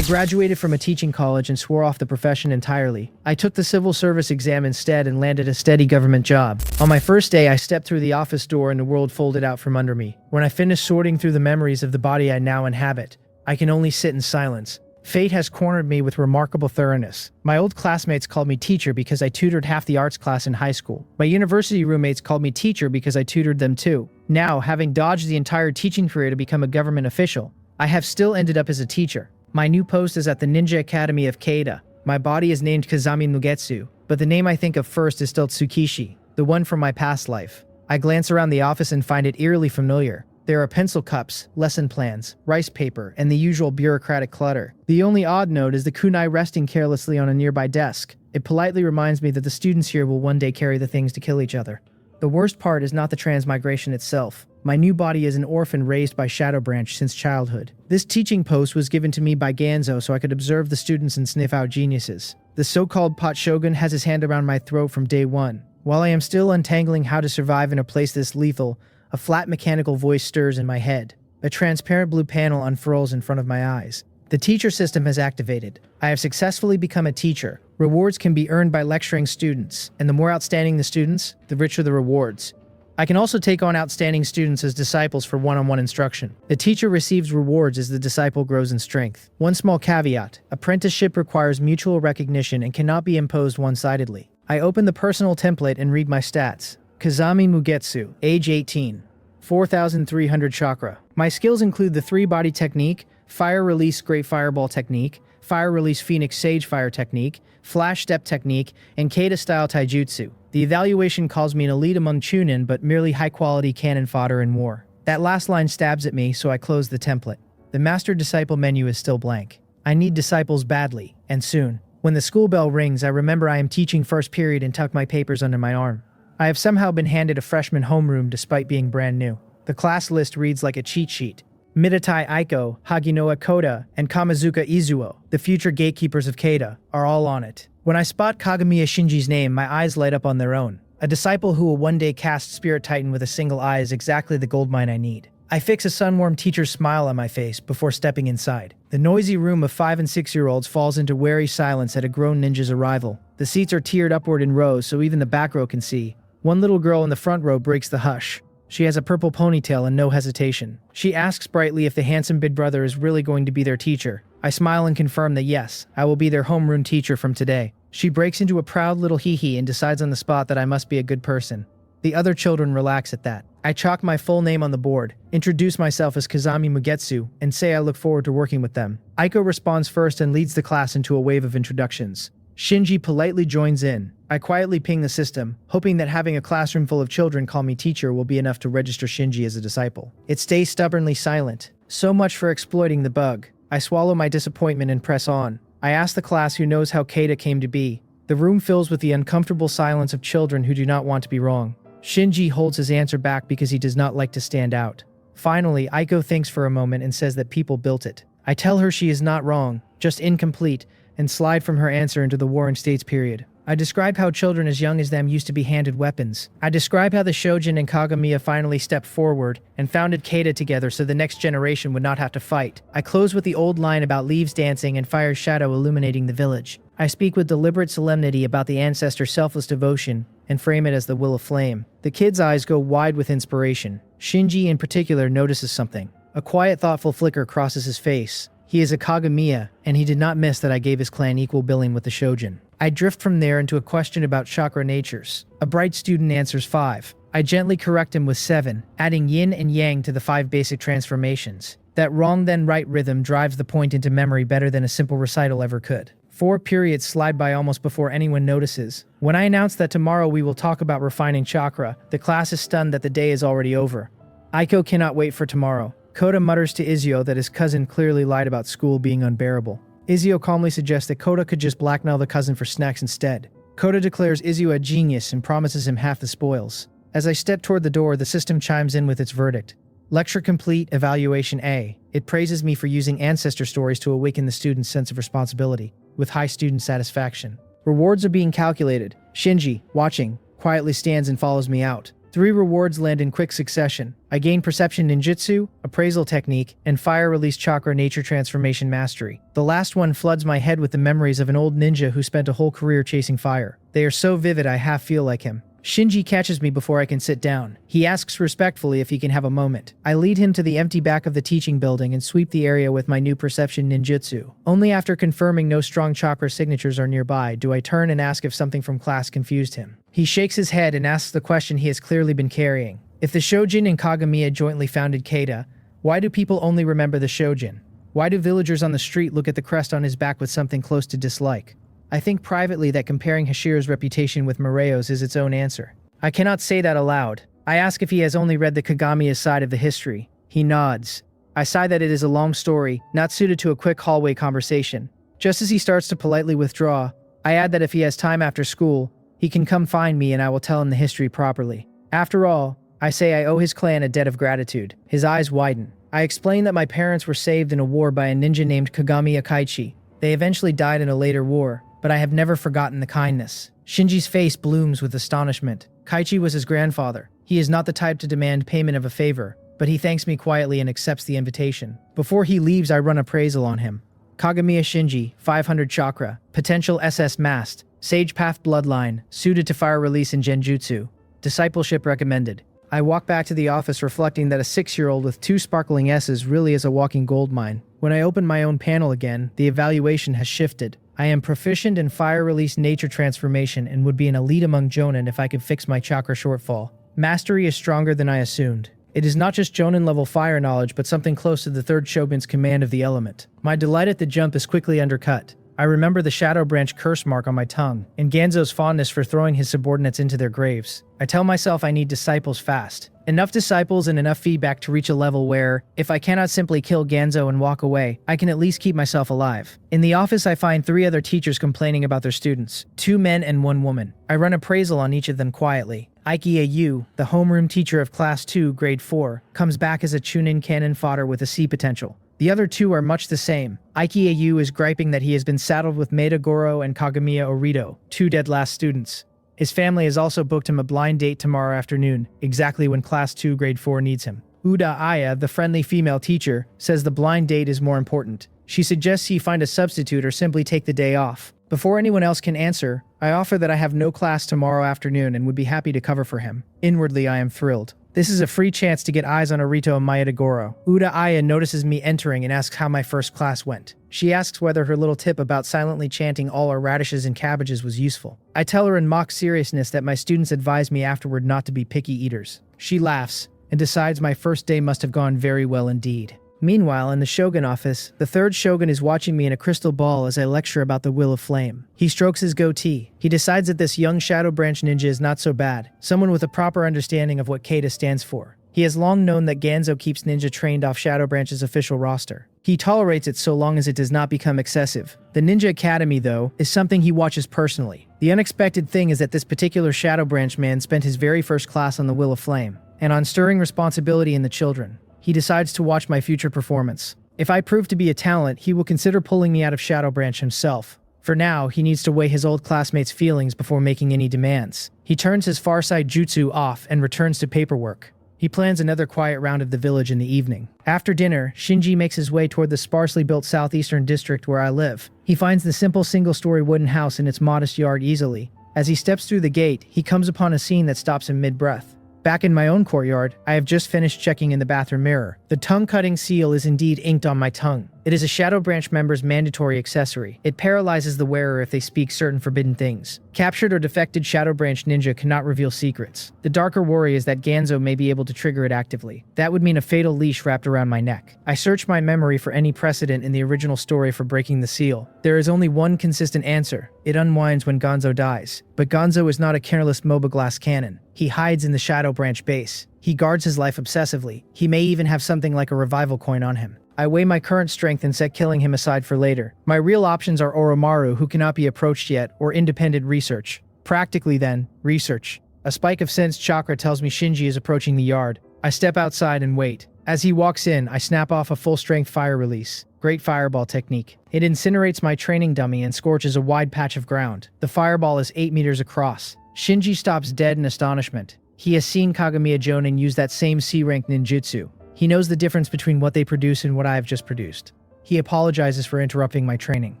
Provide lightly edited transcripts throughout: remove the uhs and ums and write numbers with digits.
I graduated from a teaching college and swore off the profession entirely. I took the civil service exam instead and landed a steady government job. On my first day, I stepped through the office door and the world folded out from under me. When I finished sorting through the memories of the body I now inhabit, I can only sit in silence. Fate has cornered me with remarkable thoroughness. My old classmates called me teacher because I tutored half the arts class in high school. My university roommates called me teacher because I tutored them too. Now, having dodged the entire teaching career to become a government official, I have still ended up as a teacher. My new post is at the Ninja Academy of Keita. My body is named Kazami Mugetsu, but the name I think of first is still Tsukishi, the one from my past life. I glance around the office and find it eerily familiar. There are pencil cups, lesson plans, rice paper, and the usual bureaucratic clutter. The only odd note is the kunai resting carelessly on a nearby desk. It politely reminds me that the students here will one day carry the things to kill each other. The worst part is not the transmigration itself. My new body is an orphan raised by Shadow Branch since childhood. This teaching post was given to me by Ganzo so I could observe the students and sniff out geniuses. The so-called pot shogun has his hand around my throat from day one. While I am still untangling how to survive in a place this lethal, a flat mechanical voice stirs in my head. A transparent blue panel unfurls in front of my eyes. The teacher system has activated. I have successfully become a teacher. Rewards can be earned by lecturing students, and the more outstanding the students, the richer the rewards. I can also take on outstanding students as disciples for one-on-one instruction. The teacher receives rewards as the disciple grows in strength. One small caveat: apprenticeship requires mutual recognition and cannot be imposed one-sidedly. I open the personal template and read my stats. Kazami Mugetsu, age 18, 4,300 chakra. My skills include the 3-body technique, fire release great fireball technique, fire release phoenix sage fire technique, flash step technique, and Keita style taijutsu. The evaluation calls me an elite among Chunin, but merely high-quality cannon fodder in war. That last line stabs at me, so I close the template. The master-disciple menu is still blank. I need disciples badly, and soon. When the school bell rings, I remember I am teaching first period and tuck my papers under my arm. I have somehow been handed a freshman homeroom despite being brand new. The class list reads like a cheat sheet. Midatai Aiko, Haginoa Koda, and Kamazuka Izuo, the future gatekeepers of Keita, are all on it. When I spot Kagamiya Shinji's name, my eyes light up on their own. A disciple who will one day cast Spirit Titan with a single eye is exactly the goldmine I need. I fix a sun-warmed teacher's smile on my face before stepping inside. The noisy room of 5- and 6-year-olds falls into wary silence at a grown ninja's arrival. The seats are tiered upward in rows so even the back row can see. One little girl in the front row breaks the hush. She has a purple ponytail and no hesitation. She asks brightly if the handsome big brother is really going to be their teacher. I smile and confirm that yes, I will be their homeroom teacher from today. She breaks into a proud little hee-hee and decides on the spot that I must be a good person. The other children relax at that. I chalk my full name on the board, introduce myself as Kazami Mugetsu, and say I look forward to working with them. Aiko responds first and leads the class into a wave of introductions. Shinji politely joins in. I quietly ping the system, hoping that having a classroom full of children call me teacher will be enough to register Shinji as a disciple. It stays stubbornly silent. So much for exploiting the bug. I swallow my disappointment and press on. I ask the class who knows how Keita came to be. The room fills with the uncomfortable silence of children who do not want to be wrong. Shinji holds his answer back because he does not like to stand out. Finally, Aiko thinks for a moment and says that people built it. I tell her she is not wrong, just incomplete, and slide from her answer into the Warring States period. I describe how children as young as them used to be handed weapons. I describe how the Shojin and Kagamiya finally stepped forward and founded Keita together so the next generation would not have to fight. I close with the old line about leaves dancing and fire's shadow illuminating the village. I speak with deliberate solemnity about the ancestors' selfless devotion and frame it as the will of flame. The kids' eyes go wide with inspiration. Shinji in particular notices something. A quiet, thoughtful flicker crosses his face. He is a Kagamiya, and he did not miss that I gave his clan equal billing with the Shojin. I drift from there into a question about chakra natures. A bright student answers 5. I gently correct him with 7, adding yin and yang to the 5 basic transformations. That wrong then right rhythm drives the point into memory better than a simple recital ever could. 4 periods slide by almost before anyone notices. When I announce that tomorrow we will talk about refining chakra, the class is stunned that the day is already over. Aiko cannot wait for tomorrow. Koda mutters to Izuo that his cousin clearly lied about school being unbearable. Izuo calmly suggests that Koda could just blackmail the cousin for snacks instead. Koda declares Izuo a genius and promises him half the spoils. As I step toward the door, the system chimes in with its verdict. Lecture complete, evaluation A. It praises me for using ancestor stories to awaken the student's sense of responsibility, with high student satisfaction. Rewards are being calculated. Shinji, watching, quietly stands and follows me out. 3 rewards land in quick succession. I gain Perception Ninjutsu, Appraisal Technique, and Fire Release Chakra Nature Transformation Mastery. The last one floods my head with the memories of an old ninja who spent a whole career chasing fire. They are so vivid I half feel like him. Shinji catches me before I can sit down. He asks respectfully if he can have a moment. I lead him to the empty back of the teaching building and sweep the area with my new Perception Ninjutsu. Only after confirming no strong chakra signatures are nearby do I turn and ask if something from class confused him. He shakes his head and asks the question he has clearly been carrying. If the Shojin and Kagamiya jointly founded Keita, why do people only remember the Shojin? Why do villagers on the street look at the crest on his back with something close to dislike? I think privately that comparing Hashiro's reputation with Moreo's is its own answer. I cannot say that aloud. I ask if he has only read the Kagamiya side of the history. He nods. I sigh that it is a long story, not suited to a quick hallway conversation. Just as he starts to politely withdraw, I add that if he has time after school, he can come find me and I will tell him the history properly. After all, I say I owe his clan a debt of gratitude. His eyes widen. I explain that my parents were saved in a war by a ninja named Kagamiya Kaichi. They eventually died in a later war, but I have never forgotten the kindness. Shinji's face blooms with astonishment. Kaichi was his grandfather. He is not the type to demand payment of a favor, but he thanks me quietly and accepts the invitation. Before he leaves, I run appraisal on him. Kagamiya Shinji, 500 chakra, potential SS mast, Sage Path bloodline, suited to fire release in Genjutsu. Discipleship recommended. I walk back to the office reflecting that a 6-year-old with 2 sparkling S's really is a walking goldmine. When I open my own panel again, the evaluation has shifted. I am proficient in fire release nature transformation and would be an elite among Jonin if I could fix my chakra shortfall. Mastery is stronger than I assumed. It is not just Jonin level fire knowledge but something close to the 3rd Shogun's command of the element. My delight at the jump is quickly undercut. I remember the Shadow Branch curse mark on my tongue, and Ganzo's fondness for throwing his subordinates into their graves. I tell myself I need disciples fast. Enough disciples and enough feedback to reach a level where, if I cannot simply kill Ganzo and walk away, I can at least keep myself alive. In the office I find 3 other teachers complaining about their students, 2 men and 1 woman. I run appraisal on each of them quietly. Aikia Yu, the homeroom teacher of Class 2, Grade 4, comes back as a Chunin cannon fodder with a C potential. The other 2 are much the same. Aikia Yu is griping that he has been saddled with Maeda Goro and Kagamiya Orito, 2 dead last students. His family has also booked him a blind date tomorrow afternoon, exactly when Class 2 Grade 4 needs him. Uda Aya, the friendly female teacher, says the blind date is more important. She suggests he find a substitute or simply take the day off. Before anyone else can answer, I offer that I have no class tomorrow afternoon and would be happy to cover for him. Inwardly, I am thrilled. This is a free chance to get eyes on Orito and Maeda Goro. Uda Aya notices me entering and asks how my first class went. She asks whether her little tip about silently chanting all our radishes and cabbages was useful. I tell her in mock seriousness that my students advised me afterward not to be picky eaters. She laughs and decides my first day must have gone very well indeed. Meanwhile, in the Shogun office, the 3rd Shogun is watching me in a crystal ball as I lecture about the Will of Flame. He strokes his goatee. He decides that this young Shadow Branch ninja is not so bad, someone with a proper understanding of what Keita stands for. He has long known that Ganzo keeps ninja trained off Shadow Branch's official roster. He tolerates it so long as it does not become excessive. The Ninja Academy, though, is something he watches personally. The unexpected thing is that this particular Shadow Branch man spent his very first class on the Will of Flame, and on stirring responsibility in the children. He decides to watch my future performance. If I prove to be a talent, he will consider pulling me out of Shadow Branch himself. For now, he needs to weigh his old classmates' feelings before making any demands. He turns his Farside Jutsu off and returns to paperwork. He plans another quiet round of the village in the evening. After dinner, Shinji makes his way toward the sparsely built southeastern district where I live. He finds the simple single-story wooden house in its modest yard easily. As he steps through the gate, he comes upon a scene that stops him mid-breath. Back in my own courtyard, I have just finished checking in the bathroom mirror. The tongue-cutting seal is indeed inked on my tongue. It is a Shadow Branch member's mandatory accessory. It paralyzes the wearer if they speak certain forbidden things. Captured or defected Shadow Branch ninja cannot reveal secrets. The darker worry is that Ganzo may be able to trigger it actively. That would mean a fatal leash wrapped around my neck. I search my memory for any precedent in the original story for breaking the seal. There is only one consistent answer. It unwinds when Ganzo dies. But Ganzo is not a careless MOBA glass cannon. He hides in the Shadow Branch base. He guards his life obsessively. He may even have something like a revival coin on him. I weigh my current strength and set killing him aside for later. My real options are Oromaru, who cannot be approached yet, or independent research. Practically then, research. A spike of sense chakra tells me Shinji is approaching the yard. I step outside and wait. As he walks in, I snap off a full-strength fire release. Great fireball technique. It incinerates my training dummy and scorches a wide patch of ground. The fireball is 8 meters across. Shinji stops dead in astonishment. He has seen Kagamiya Jonin use that same C-rank ninjutsu. He knows the difference between what they produce and what I have just produced. He apologizes for interrupting my training.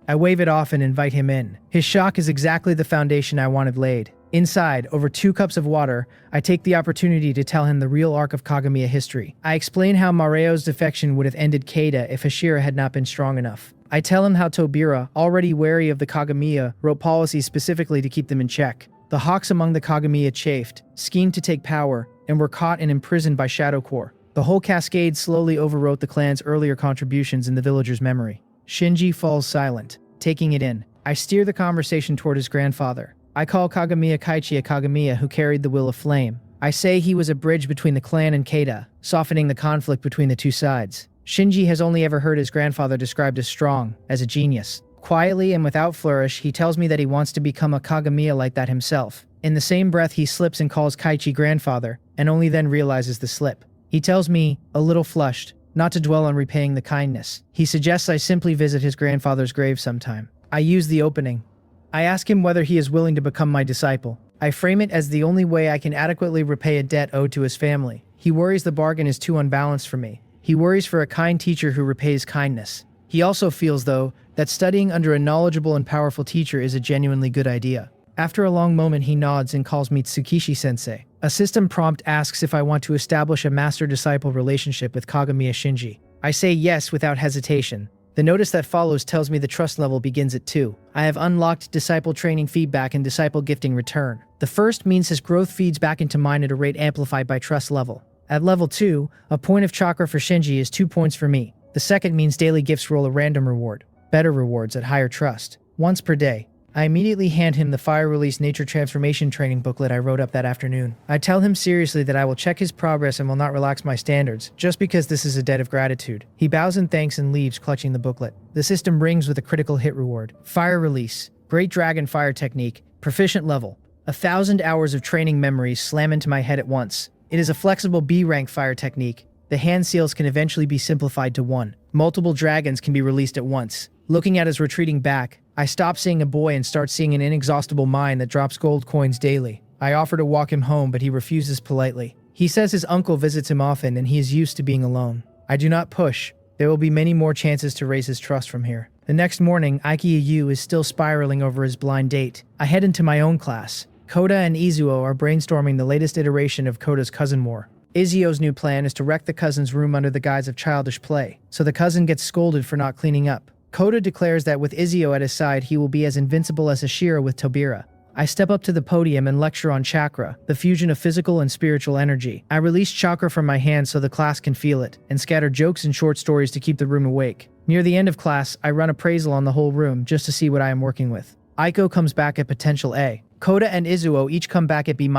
I wave it off and invite him in. His shock is exactly the foundation I wanted laid. Inside, over 2 cups of water, I take the opportunity to tell him the real arc of Kagamiya history. I explain how Mareo's defection would have ended Keita if Hashira had not been strong enough. I tell him how Tobira, already wary of the Kagamiya, wrote policies specifically to keep them in check. The hawks among the Kagamiya chafed, schemed to take power, and were caught and imprisoned by Shadow Corps. The whole cascade slowly overwrote the clan's earlier contributions in the villagers' memory. Shinji falls silent, taking it in. I steer the conversation toward his grandfather. I call Kagamiya Kaichi a Kagamiya who carried the will of flame. I say he was a bridge between the clan and Keita, softening the conflict between the two sides. Shinji has only ever heard his grandfather described as strong, as a genius. Quietly and without flourish, he tells me that he wants to become a Kagamiya like that himself. In the same breath, he slips and calls Kaichi grandfather, and only then realizes the slip. He tells me, a little flushed, not to dwell on repaying the kindness. He suggests I simply visit his grandfather's grave sometime. I use the opening. I ask him whether he is willing to become my disciple. I frame it as the only way I can adequately repay a debt owed to his family. He worries the bargain is too unbalanced for me. He worries for a kind teacher who repays kindness. He also feels, though, that studying under a knowledgeable and powerful teacher is a genuinely good idea. After a long moment, he nods and calls me Tsukishi-sensei. A system prompt asks if I want to establish a master-disciple relationship with Kagamiya Shinji. I say yes without hesitation. The notice that follows tells me the trust level begins at 2. I have unlocked disciple training feedback and disciple gifting return. The first means his growth feeds back into mine at a rate amplified by trust level. At level 2, a point of chakra for Shinji is 2 points for me. The second means daily gifts roll a random reward. Better rewards at higher trust. Once per day. I immediately hand him the Fire Release Nature Transformation training booklet I wrote up that afternoon. I tell him seriously that I will check his progress and will not relax my standards, just because this is a debt of gratitude. He bows in thanks and leaves, clutching the booklet. The system rings with a critical hit reward. Fire Release. Great Dragon Fire Technique. Proficient level. 1,000 hours of training memories slam into my head at once. It is a flexible B-rank fire technique. The hand seals can eventually be simplified to 1. Multiple dragons can be released at once. Looking at his retreating back, I stop seeing a boy and start seeing an inexhaustible mine that drops gold coins daily. I offer to walk him home, but he refuses politely. He says his uncle visits him often and he is used to being alone. I do not push. There will be many more chances to raise his trust from here. The next morning, Aikiyu is still spiraling over his blind date. I head into my own class. Koda and Izuo are brainstorming the latest iteration of Koda's cousin war. Izuo's new plan is to wreck the cousin's room under the guise of childish play, so the cousin gets scolded for not cleaning up. Koda declares that with Izuo at his side, he will be as invincible as Hashira with Tobira. I step up to the podium and lecture on chakra, the fusion of physical and spiritual energy. I release chakra from my hands so the class can feel it, and scatter jokes and short stories to keep the room awake. Near the end of class, I run appraisal on the whole room just to see what I am working with. Aiko comes back at potential A. Koda and Izuo each come back at B-,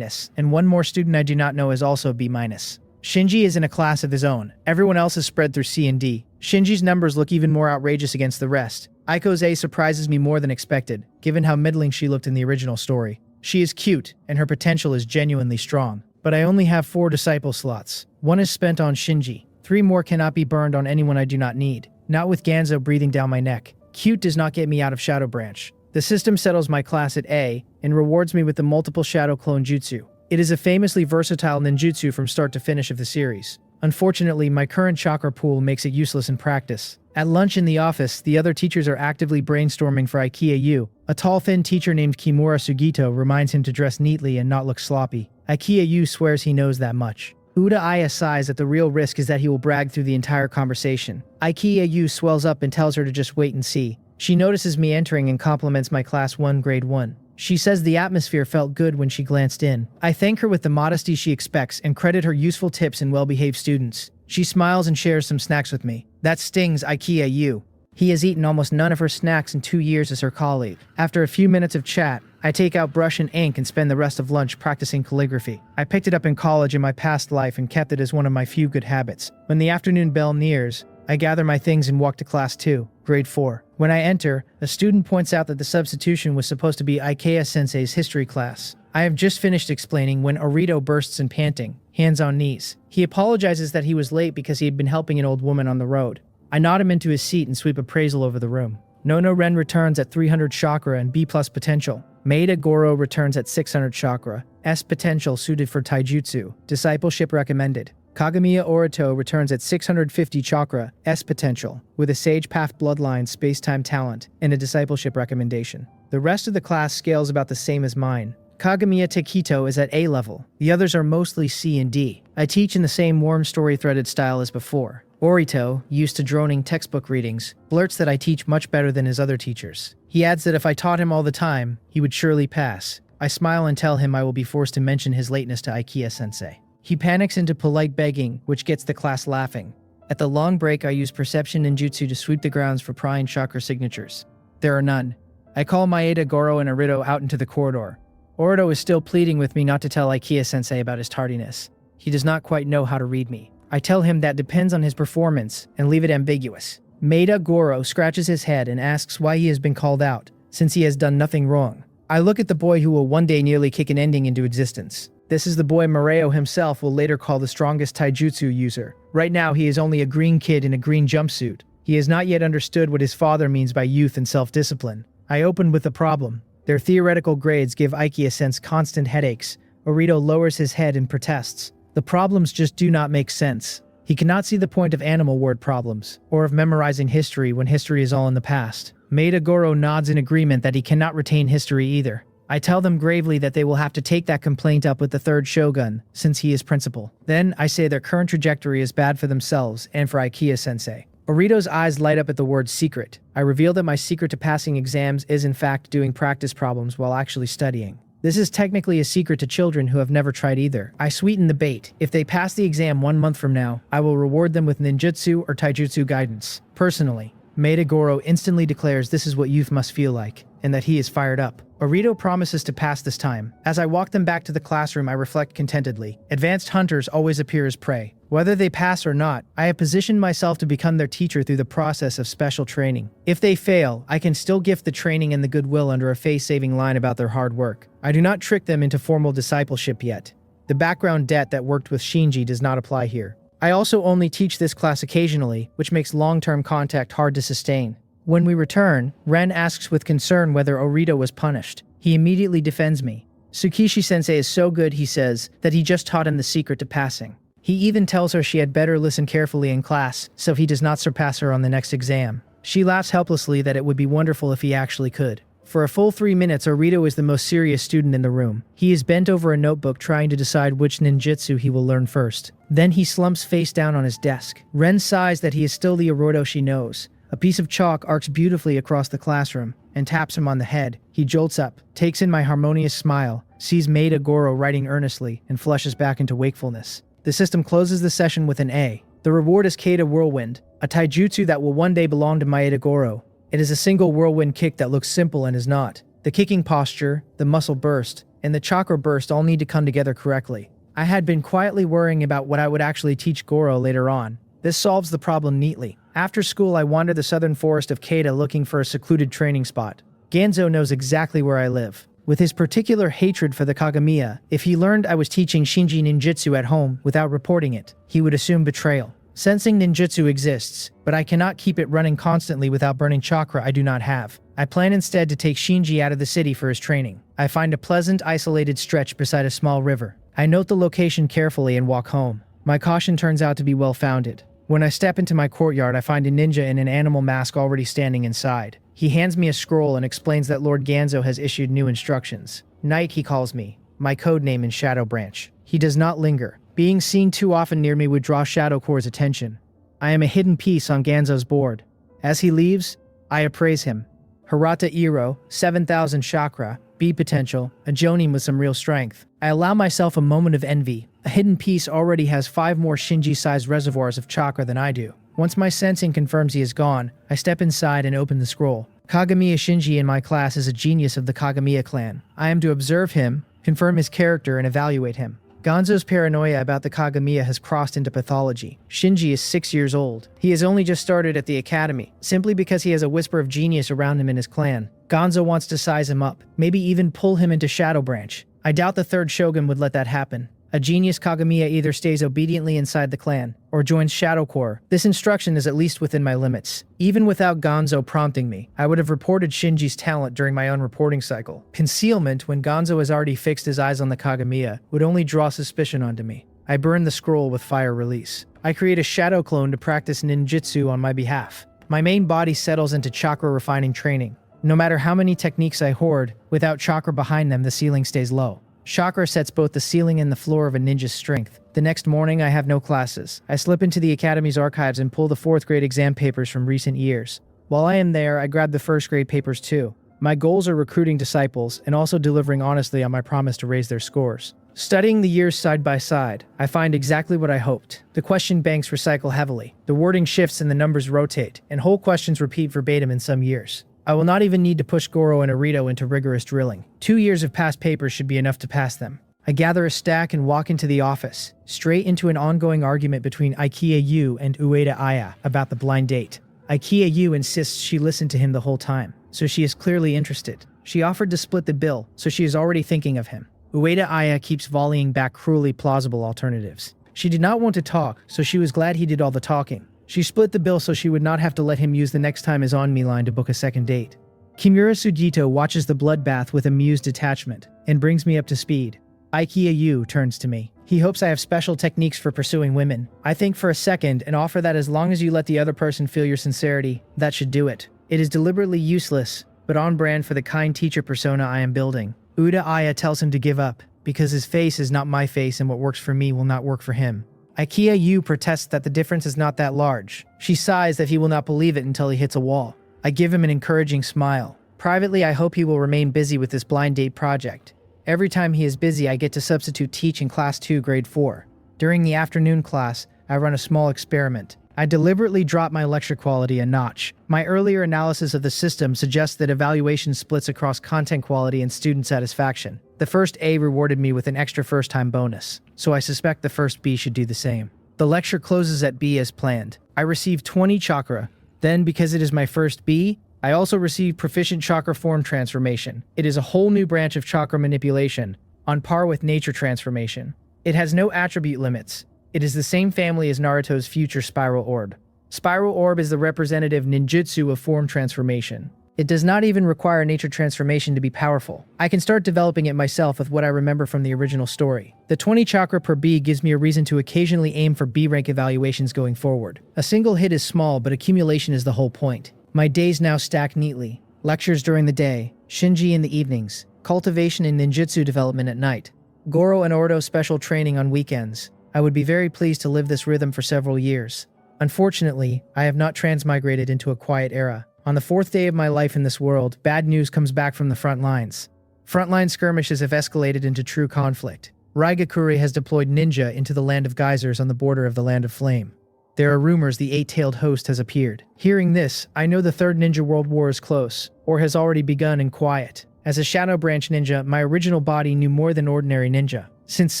and one more student I do not know is also B-. Shinji is in a class of his own. Everyone else is spread through C and D. Shinji's numbers look even more outrageous against the rest. Aiko's A surprises me more than expected, given how middling she looked in the original story. She is cute, and her potential is genuinely strong. But I only have 4 disciple slots. 1 is spent on Shinji. 3 more cannot be burned on anyone I do not need. Not with Ganzo breathing down my neck. Cute does not get me out of Shadow Branch. The system settles my class at A, and rewards me with the multiple Shadow Clone Jutsu. It is a famously versatile ninjutsu from start to finish of the series. Unfortunately, my current chakra pool makes it useless in practice. At lunch in the office, the other teachers are actively brainstorming for Aikiyu. A tall, thin teacher named Kimura Sugito reminds him to dress neatly and not look sloppy. Aikiyu swears he knows that much. Uda Aya sighs that the real risk is that he will brag through the entire conversation. Aikiyu swells up and tells her to just wait and see. She notices me entering and compliments my class 1 grade 1. She says the atmosphere felt good when she glanced in. I thank her with the modesty she expects and credit her useful tips and well-behaved students. She smiles and shares some snacks with me. That stings Aikiyu. He has eaten almost none of her snacks in 2 years as her colleague. After a few minutes of chat, I take out brush and ink and spend the rest of lunch practicing calligraphy. I picked it up in college in my past life and kept it as one of my few good habits. When the afternoon bell nears, I gather my things and walk to class 2, grade 4. When I enter, a student points out that the substitution was supposed to be Ikeya-sensei's history class. I have just finished explaining when Orito bursts in panting, hands on knees. He apologizes that he was late because he had been helping an old woman on the road. I nod him into his seat and sweep appraisal over the room. Nono Ren returns at 300 chakra and B+ potential. Maeda Goro returns at 600 chakra. S potential suited for taijutsu. Discipleship recommended. Kagamiya Orito returns at 650 chakra, S potential, with a Sage Path bloodline space-time talent, and a discipleship recommendation. The rest of the class scales about the same as mine. Kagamiya Takito is at A level. The others are mostly C and D. I teach in the same warm story-threaded style as before. Orito, used to droning textbook readings, blurts that I teach much better than his other teachers. He adds that if I taught him all the time, he would surely pass. I smile and tell him I will be forced to mention his lateness to Aikiya-sensei. He panics into polite begging, which gets the class laughing. At the long break, I use perception ninjutsu to sweep the grounds for prying chakra signatures. There are none. I call Maeda, Goro, and Orito out into the corridor. Orito is still pleading with me not to tell Aikiya-sensei about his tardiness. He does not quite know how to read me. I tell him that depends on his performance and leave it ambiguous. Maeda Goro scratches his head and asks why he has been called out, since he has done nothing wrong. I look at the boy who will one day nearly kick an ending into existence. This is the boy Moreo himself will later call the strongest taijutsu user. Right now he is only a green kid in a green jumpsuit. He has not yet understood what his father means by youth and self-discipline. I open with the problem. Their theoretical grades give Aikiya-sense constant headaches. Orito lowers his head and protests. The problems just do not make sense. He cannot see the point of animal word problems, or of memorizing history when history is all in the past. Maeda Goro nods in agreement that he cannot retain history either. I tell them gravely that they will have to take that complaint up with the third shogun, since he is principal. Then I say their current trajectory is bad for themselves and for Aikiya-sensei. Orito's eyes light up at the word secret. I reveal that my secret to passing exams is in fact doing practice problems while actually studying. This is technically a secret to children who have never tried either. I sweeten the bait. If they pass the exam 1 month from now, I will reward them with ninjutsu or taijutsu guidance. Personally, Maeda Goro instantly declares this is what youth must feel like, and that he is fired up. Orito promises to pass this time. As I walk them back to the classroom, I reflect contentedly. Advanced hunters always appear as prey. Whether they pass or not, I have positioned myself to become their teacher through the process of special training. If they fail, I can still gift the training and the goodwill under a face-saving line about their hard work. I do not trick them into formal discipleship yet. The background debt that worked with Shinji does not apply here. I also only teach this class occasionally, which makes long-term contact hard to sustain. When we return, Ren asks with concern whether Orito was punished. He immediately defends me. Tsukishi-sensei is so good, he says, that he just taught him the secret to passing. He even tells her she had better listen carefully in class, so he does not surpass her on the next exam. She laughs helplessly that it would be wonderful if he actually could. For a full 3 minutes, Orito is the most serious student in the room. He is bent over a notebook trying to decide which ninjutsu he will learn first. Then he slumps face down on his desk. Ren sighs that he is still the Orito she knows. A piece of chalk arcs beautifully across the classroom and taps him on the head. He jolts up, takes in my harmonious smile, sees Maeda Goro writing earnestly, and flushes back into wakefulness. The system closes the session with an A. The reward is Keita Whirlwind, a taijutsu that will one day belong to Maeda Goro. It is a single whirlwind kick that looks simple and is not. The kicking posture, the muscle burst, and the chakra burst all need to come together correctly. I had been quietly worrying about what I would actually teach Goro later on. This solves the problem neatly. After school, I wander the southern forest of Keita looking for a secluded training spot. Ganzo knows exactly where I live. With his particular hatred for the Kagamiya, if he learned I was teaching Shinji ninjutsu at home without reporting it, he would assume betrayal. Sensing ninjutsu exists, but I cannot keep it running constantly without burning chakra I do not have. I plan instead to take Shinji out of the city for his training. I find a pleasant, isolated stretch beside a small river. I note the location carefully and walk home. My caution turns out to be well-founded. When I step into my courtyard, I find a ninja in an animal mask already standing inside. He hands me a scroll and explains that Lord Ganzo has issued new instructions. Knight, he calls me, my code name in Shadow Branch. He does not linger. Being seen too often near me would draw Shadow Core's attention. I am a hidden piece on Ganzo's board. As he leaves, I appraise him. Hirata Iro, 7,000 chakra, B potential, a Jonin with some real strength. I allow myself a moment of envy. A hidden piece already has 5 more Shinji-sized reservoirs of chakra than I do. Once my sensing confirms he is gone, I step inside and open the scroll. Kagamiya Shinji in my class is a genius of the Kagamiya clan. I am to observe him, confirm his character, and evaluate him. Ganzo's paranoia about the Kagamiya has crossed into pathology. Shinji is 6 years old. He has only just started at the academy, simply because he has a whisper of genius around him in his clan. Ganzo wants to size him up, maybe even pull him into Shadow Branch. I doubt the third shogun would let that happen. A genius Kagamiya either stays obediently inside the clan, or joins Shadow Corps. This instruction is at least within my limits. Even without Gonzo prompting me, I would have reported Shinji's talent during my own reporting cycle. Concealment, when Gonzo has already fixed his eyes on the Kagamiya, would only draw suspicion onto me. I burn the scroll with fire release. I create a shadow clone to practice ninjutsu on my behalf. My main body settles into chakra refining training. No matter how many techniques I hoard, without chakra behind them, the ceiling stays low. Chakra sets both the ceiling and the floor of a ninja's strength. The next morning, I have no classes. I slip into the academy's archives and pull the 4th grade exam papers from recent years. While I am there, I grab the 1st grade papers too. My goals are recruiting disciples and also delivering honestly on my promise to raise their scores. Studying the years side by side, I find exactly what I hoped. The question banks recycle heavily. The wording shifts and the numbers rotate, and whole questions repeat verbatim in some years. I will not even need to push Goro and Orito into rigorous drilling. 2 years of past papers should be enough to pass them. I gather a stack and walk into the office, straight into an ongoing argument between Ikea Yu and Ueda Aya about the blind date. Ikea Yu insists she listened to him the whole time, so she is clearly interested. She offered to split the bill, so she is already thinking of him. Ueda Aya keeps volleying back cruelly plausible alternatives. She did not want to talk, so she was glad he did all the talking. She split the bill so she would not have to let him use the next time is on me line to book a second date. Kimura Sugito watches the bloodbath with amused detachment and brings me up to speed. Ikea Yu turns to me. He hopes I have special techniques for pursuing women. I think for a second and offer that as long as you let the other person feel your sincerity, that should do it. It is deliberately useless, but on brand for the kind teacher persona I am building. Ueda Aya tells him to give up, because his face is not my face and what works for me will not work for him. Ikea Yu protests that the difference is not that large. She sighs that he will not believe it until he hits a wall. I give him an encouraging smile. Privately, I hope he will remain busy with this blind date project. Every time he is busy, I get to substitute teach in Class 2, Grade 4. During the afternoon class, I run a small experiment. I deliberately drop my lecture quality a notch. My earlier analysis of the system suggests that evaluation splits across content quality and student satisfaction. The first A rewarded me with an extra first-time bonus, so I suspect the first B should do the same. The lecture closes at B as planned. I receive 20 chakra. Then, because it is my first B, I also receive proficient chakra form transformation. It is a whole new branch of chakra manipulation, on par with nature transformation. It has no attribute limits. It is the same family as Naruto's future Spiral Orb. Spiral Orb is the representative ninjutsu of form transformation. It does not even require nature transformation to be powerful. I can start developing it myself with what I remember from the original story. The 20 chakra per B gives me a reason to occasionally aim for B rank evaluations going forward. A single hit is small, but accumulation is the whole point. My days now stack neatly. Lectures during the day, Shinji in the evenings, cultivation and ninjutsu development at night, Goro and Orito special training on weekends. I would be very pleased to live this rhythm for several years. Unfortunately, I have not transmigrated into a quiet era. On the 4th day of my life in this world, bad news comes back from the front lines. Frontline skirmishes have escalated into true conflict. Raigakure has deployed ninja into the land of geysers on the border of the land of flame. There are rumors the 8-tailed host has appeared. Hearing this, I know the Third Ninja World War is close, or has already begun in quiet. As a Shadow Branch ninja, my original body knew more than ordinary ninja. Since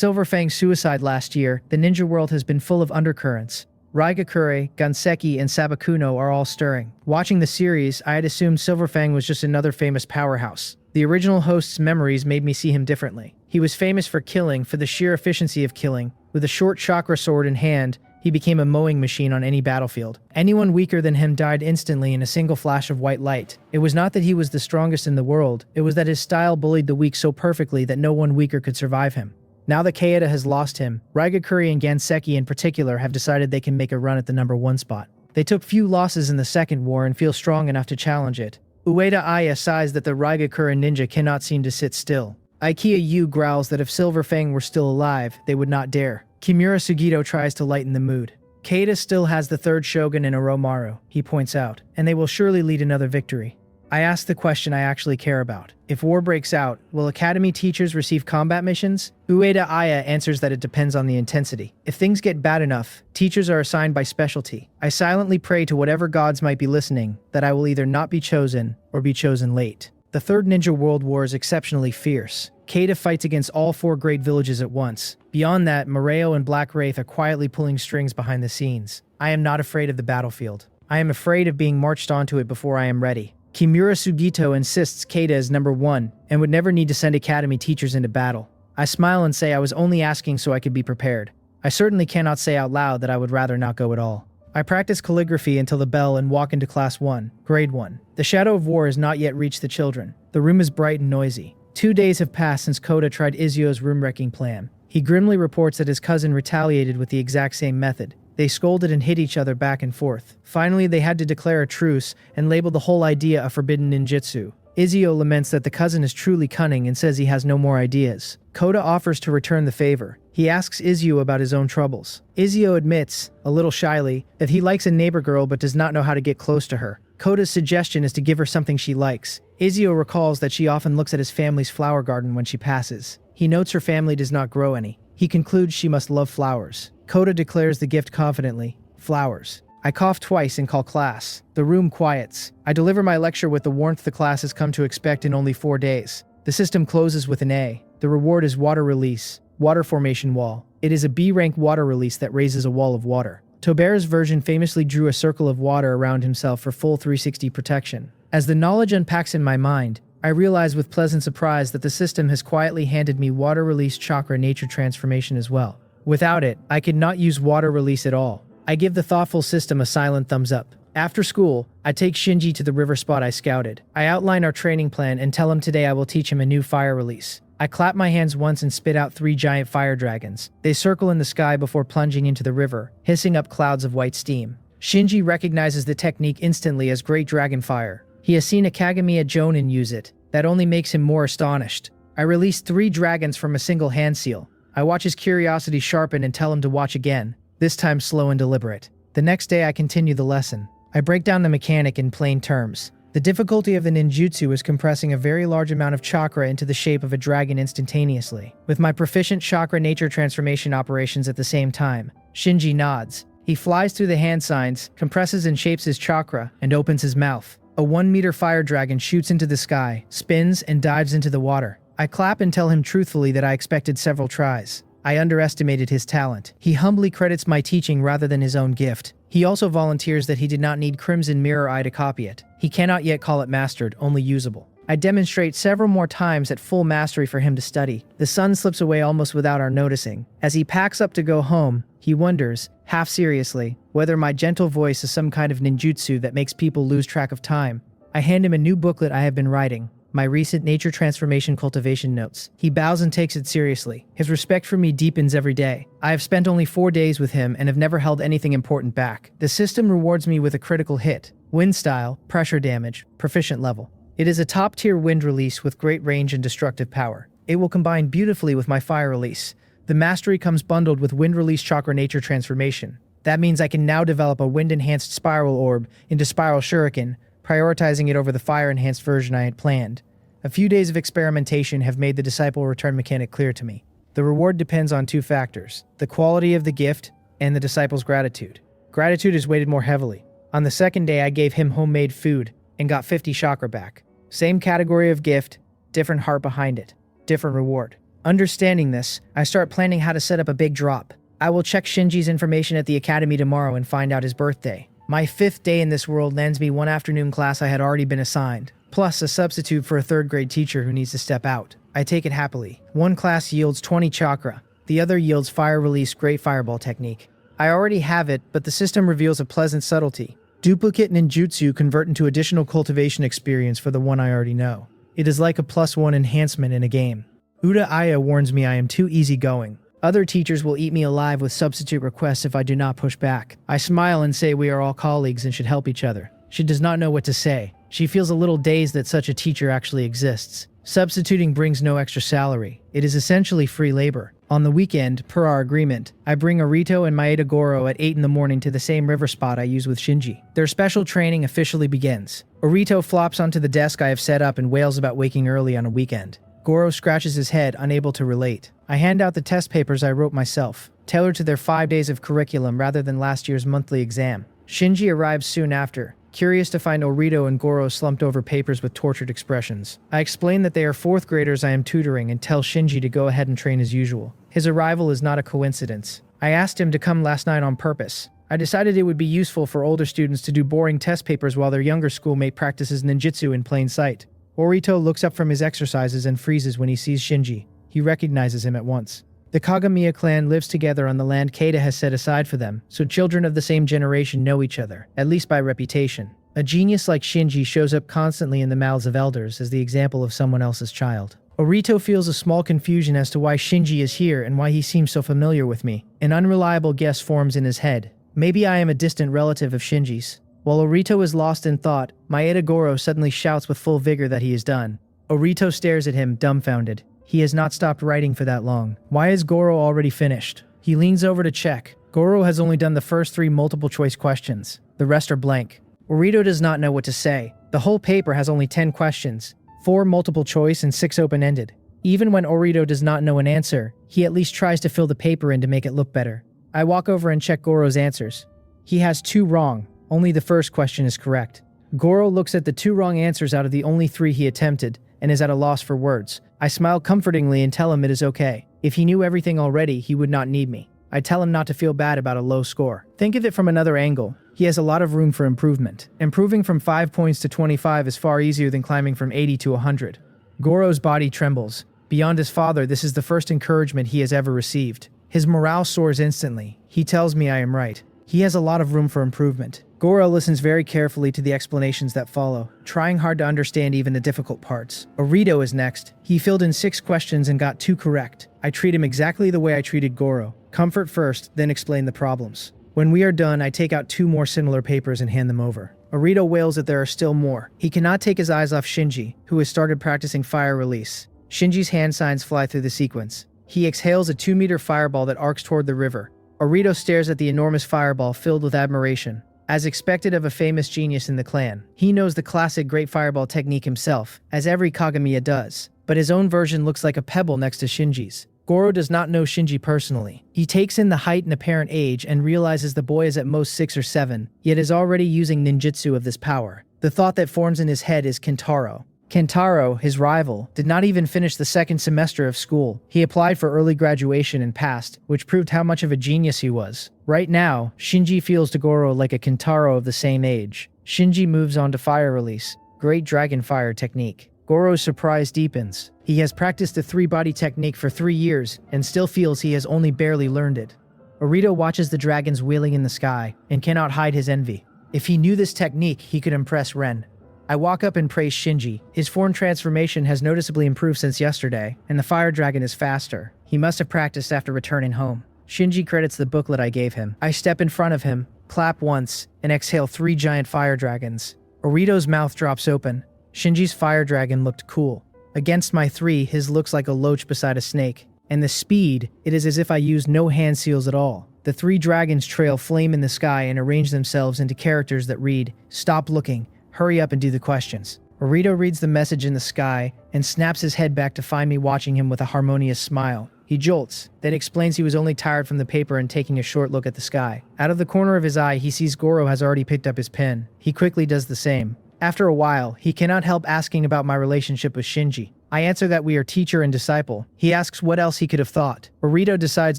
Silverfang's suicide last year, the ninja world has been full of undercurrents. Raigakure, Ganseki, and Sabakuno are all stirring. Watching the series, I had assumed Silverfang was just another famous powerhouse. The original host's memories made me see him differently. He was famous for killing, for the sheer efficiency of killing. With a short chakra sword in hand, he became a mowing machine on any battlefield. Anyone weaker than him died instantly in a single flash of white light. It was not that he was the strongest in the world, it was that his style bullied the weak so perfectly that no one weaker could survive him. Now that Kaeda has lost him, Raigakure and Ganseki in particular have decided they can make a run at the number 1 spot. They took few losses in the second war and feel strong enough to challenge it. Ueda Aya sighs that the Raigakure ninja cannot seem to sit still. Ikea Yu growls that if Silverfang were still alive, they would not dare. Kimura Sugito tries to lighten the mood. Kaeda still has the 3rd shogun in Oromaru, he points out, and they will surely lead another victory. I ask the question I actually care about. If war breaks out, will academy teachers receive combat missions? Ueda Aya answers that it depends on the intensity. If things get bad enough, teachers are assigned by specialty. I silently pray to whatever gods might be listening that I will either not be chosen or be chosen late. The Third Ninja World War is exceptionally fierce. Kaeda fights against all 4 great villages at once. Beyond that, Moreo and Black Wraith are quietly pulling strings behind the scenes. I am not afraid of the battlefield. I am afraid of being marched onto it before I am ready. Kimura Sugito insists Kaeda is number 1 and would never need to send academy teachers into battle. I smile and say I was only asking so I could be prepared. I certainly cannot say out loud that I would rather not go at all. I practice calligraphy until the bell and walk into class 1, grade 1. The shadow of war has not yet reached the children. The room is bright and noisy. 2 days have passed since Koda tried Izuo's room-wrecking plan. He grimly reports that his cousin retaliated with the exact same method. They scolded and hit each other back and forth. Finally, they had to declare a truce and label the whole idea a forbidden ninjutsu. Izuo laments that the cousin is truly cunning and says he has no more ideas. Koda offers to return the favor. He asks Izuo about his own troubles. Izuo admits, a little shyly, that he likes a neighbor girl but does not know how to get close to her. Koda's suggestion is to give her something she likes. Izuo recalls that she often looks at his family's flower garden when she passes. He notes her family does not grow any. He concludes she must love flowers. Koda declares the gift confidently. Flowers. I cough twice and call class. The room quiets. I deliver my lecture with the warmth the class has come to expect in only 4 days. The system closes with an A. The reward is water release. Water formation wall. It is a B-rank water release that raises a wall of water. Tober's version famously drew a circle of water around himself for full 360 protection. As the knowledge unpacks in my mind, I realize with pleasant surprise that the system has quietly handed me water release chakra nature transformation as well. Without it, I could not use water release at all. I give the thoughtful system a silent thumbs up. After school, I take Shinji to the river spot I scouted. I outline our training plan and tell him today I will teach him a new fire release. I clap my hands once and spit out 3 giant fire dragons. They circle in the sky before plunging into the river, hissing up clouds of white steam. Shinji recognizes the technique instantly as Great Dragon Fire. He has seen a Kagamiya Jonin use it. That only makes him more astonished. I release 3 dragons from a single hand seal. I watch his curiosity sharpen and tell him to watch again, this time slow and deliberate. The next day I continue the lesson. I break down the mechanic in plain terms. The difficulty of the ninjutsu is compressing a very large amount of chakra into the shape of a dragon instantaneously. With my proficient chakra nature transformation operations at the same time, Shinji nods. He flies through the hand signs, compresses and shapes his chakra, and opens his mouth. A 1-meter fire dragon shoots into the sky, spins, and dives into the water. I clap and tell him truthfully that I expected several tries. I underestimated his talent. He humbly credits my teaching rather than his own gift. He also volunteers that he did not need Crimson Mirror Eye to copy it. He cannot yet call it mastered, only usable. I demonstrate several more times at full mastery for him to study. The sun slips away almost without our noticing. As he packs up to go home, he wonders, half seriously, whether my gentle voice is some kind of ninjutsu that makes people lose track of time. I hand him a new booklet I have been writing. My recent nature transformation cultivation notes. He bows and takes it seriously. His respect for me deepens every day. I have spent only 4 days with him and have never held anything important back. The system rewards me with a critical hit. Wind style, pressure damage, proficient level. It is a top-tier wind release with great range and destructive power. It will combine beautifully with my fire release. The mastery comes bundled with wind release chakra nature transformation. That means I can now develop a wind-enhanced spiral orb into spiral shuriken, prioritizing it over the fire-enhanced version I had planned. A few days of experimentation have made the disciple return mechanic clear to me. The reward depends on 2 factors, the quality of the gift and the disciple's gratitude. Gratitude is weighted more heavily. On the second day I gave him homemade food and got 50 chakra back. Same category of gift, different heart behind it, different reward. Understanding this, I start planning how to set up a big drop. I will check Shinji's information at the academy tomorrow and find out his birthday. My 5th day in this world lands me 1 afternoon class I had already been assigned, plus a substitute for a 3rd grade teacher who needs to step out. I take it happily. 1 class yields 20 chakra, the other yields fire release great fireball technique. I already have it, but the system reveals a pleasant subtlety. Duplicate ninjutsu convert into additional cultivation experience for the one I already know. It is like a +1 enhancement in a game. Uda Aya warns me I am too easygoing. Other teachers will eat me alive with substitute requests if I do not push back. I smile and say we are all colleagues and should help each other. She does not know what to say. She feels a little dazed that such a teacher actually exists. Substituting brings no extra salary. It is essentially free labor. On the weekend, per our agreement, I bring Orito and Maeda Goro at 8 in the morning to the same river spot I use with Shinji. Their special training officially begins. Orito flops onto the desk I have set up and wails about waking early on a weekend. Goro scratches his head, unable to relate. I hand out the test papers I wrote myself, tailored to their 5 days of curriculum rather than last year's monthly exam. Shinji arrives soon after, curious to find Orito and Goro slumped over papers with tortured expressions. I explain that they are 4th graders I am tutoring and tell Shinji to go ahead and train as usual. His arrival is not a coincidence. I asked him to come last night on purpose. I decided it would be useful for older students to do boring test papers while their younger schoolmate practices ninjutsu in plain sight. Orito looks up from his exercises and freezes when he sees Shinji. he recognizes him at once. The Kagamiya clan lives together on the land Keita has set aside for them, so children of the same generation know each other, at least by reputation. A genius like Shinji shows up constantly in the mouths of elders as the example of someone else's child. Orito feels a small confusion as to why Shinji is here and why he seems so familiar with me. An unreliable guess forms in his head. Maybe I am a distant relative of Shinji's. While Orito is lost in thought, Maeda Goro suddenly shouts with full vigor that he is done. Orito stares at him, dumbfounded. He has not stopped writing for that long. Why is Goro already finished? He leans over to check. Goro has only done the first 3 multiple-choice questions. The rest are blank. Orito does not know what to say. The whole paper has only 10 questions, 4 multiple choice and 6 open-ended. Even when Orito does not know an answer, he at least tries to fill the paper in to make it look better. I walk over and check Goro's answers. He has 2 wrong. Only the first question is correct. Goro looks at the 2 wrong answers out of the only 3 he attempted and is at a loss for words. I smile comfortingly and tell him it is okay. If he knew everything already, he would not need me. I tell him not to feel bad about a low score. Think of it from another angle. He has a lot of room for improvement. Improving from 5 points to 25 is far easier than climbing from 80 to 100. Goro's body trembles. Beyond his father, this is the first encouragement he has ever received. His morale soars instantly. He tells me I am right. He has a lot of room for improvement. Goro listens very carefully to the explanations that follow, trying hard to understand even the difficult parts. Orito is next. He filled in 6 questions and got 2 correct. I treat him exactly the way I treated Goro. Comfort first, then explain the problems. When we are done, I take out 2 more similar papers and hand them over. Orito wails that there are still more. He cannot take his eyes off Shinji, who has started practicing fire release. Shinji's hand signs fly through the sequence. He exhales a 2-meter fireball that arcs toward the river. Orito stares at the enormous fireball filled with admiration. As expected of a famous genius in the clan, he knows the classic Great Fireball technique himself, as every Kagamiya does, but his own version looks like a pebble next to Shinji's. Goro does not know Shinji personally. He takes in the height and apparent age and realizes the boy is at most 6 or 7, yet is already using ninjutsu of this power. The thought that forms in his head is Kentaro. Kentaro, his rival, did not even finish the 2nd semester of school. He applied for early graduation and passed, which proved how much of a genius he was. Right now, Shinji feels to Goro like a Kentaro of the same age. Shinji moves on to fire release, Great Dragon Fire technique. Goro's surprise deepens. He has practiced the 3-body technique for 3 years and still feels he has only barely learned it. Orito watches the dragons wheeling in the sky and cannot hide his envy. If he knew this technique, he could impress Ren. I walk up and praise Shinji. His form transformation has noticeably improved since yesterday, and the fire dragon is faster. He must have practiced after returning home. Shinji credits the booklet I gave him. I step in front of him, clap once, and exhale 3 giant fire dragons. Orito's mouth drops open. Shinji's fire dragon looked cool. Against my 3, his looks like a loach beside a snake. And the speed, it is as if I used no hand seals at all. The 3 dragons trail flame in the sky and arrange themselves into characters that read, "Stop looking. Hurry up and do the questions." Orito reads the message in the sky and snaps his head back to find me watching him with a harmonious smile. He jolts, then explains he was only tired from the paper and taking a short look at the sky. Out of the corner of his eye, he sees Goro has already picked up his pen. He quickly does the same. After a while, he cannot help asking about my relationship with Shinji. I answer that we are teacher and disciple. He asks what else he could have thought. Orito decides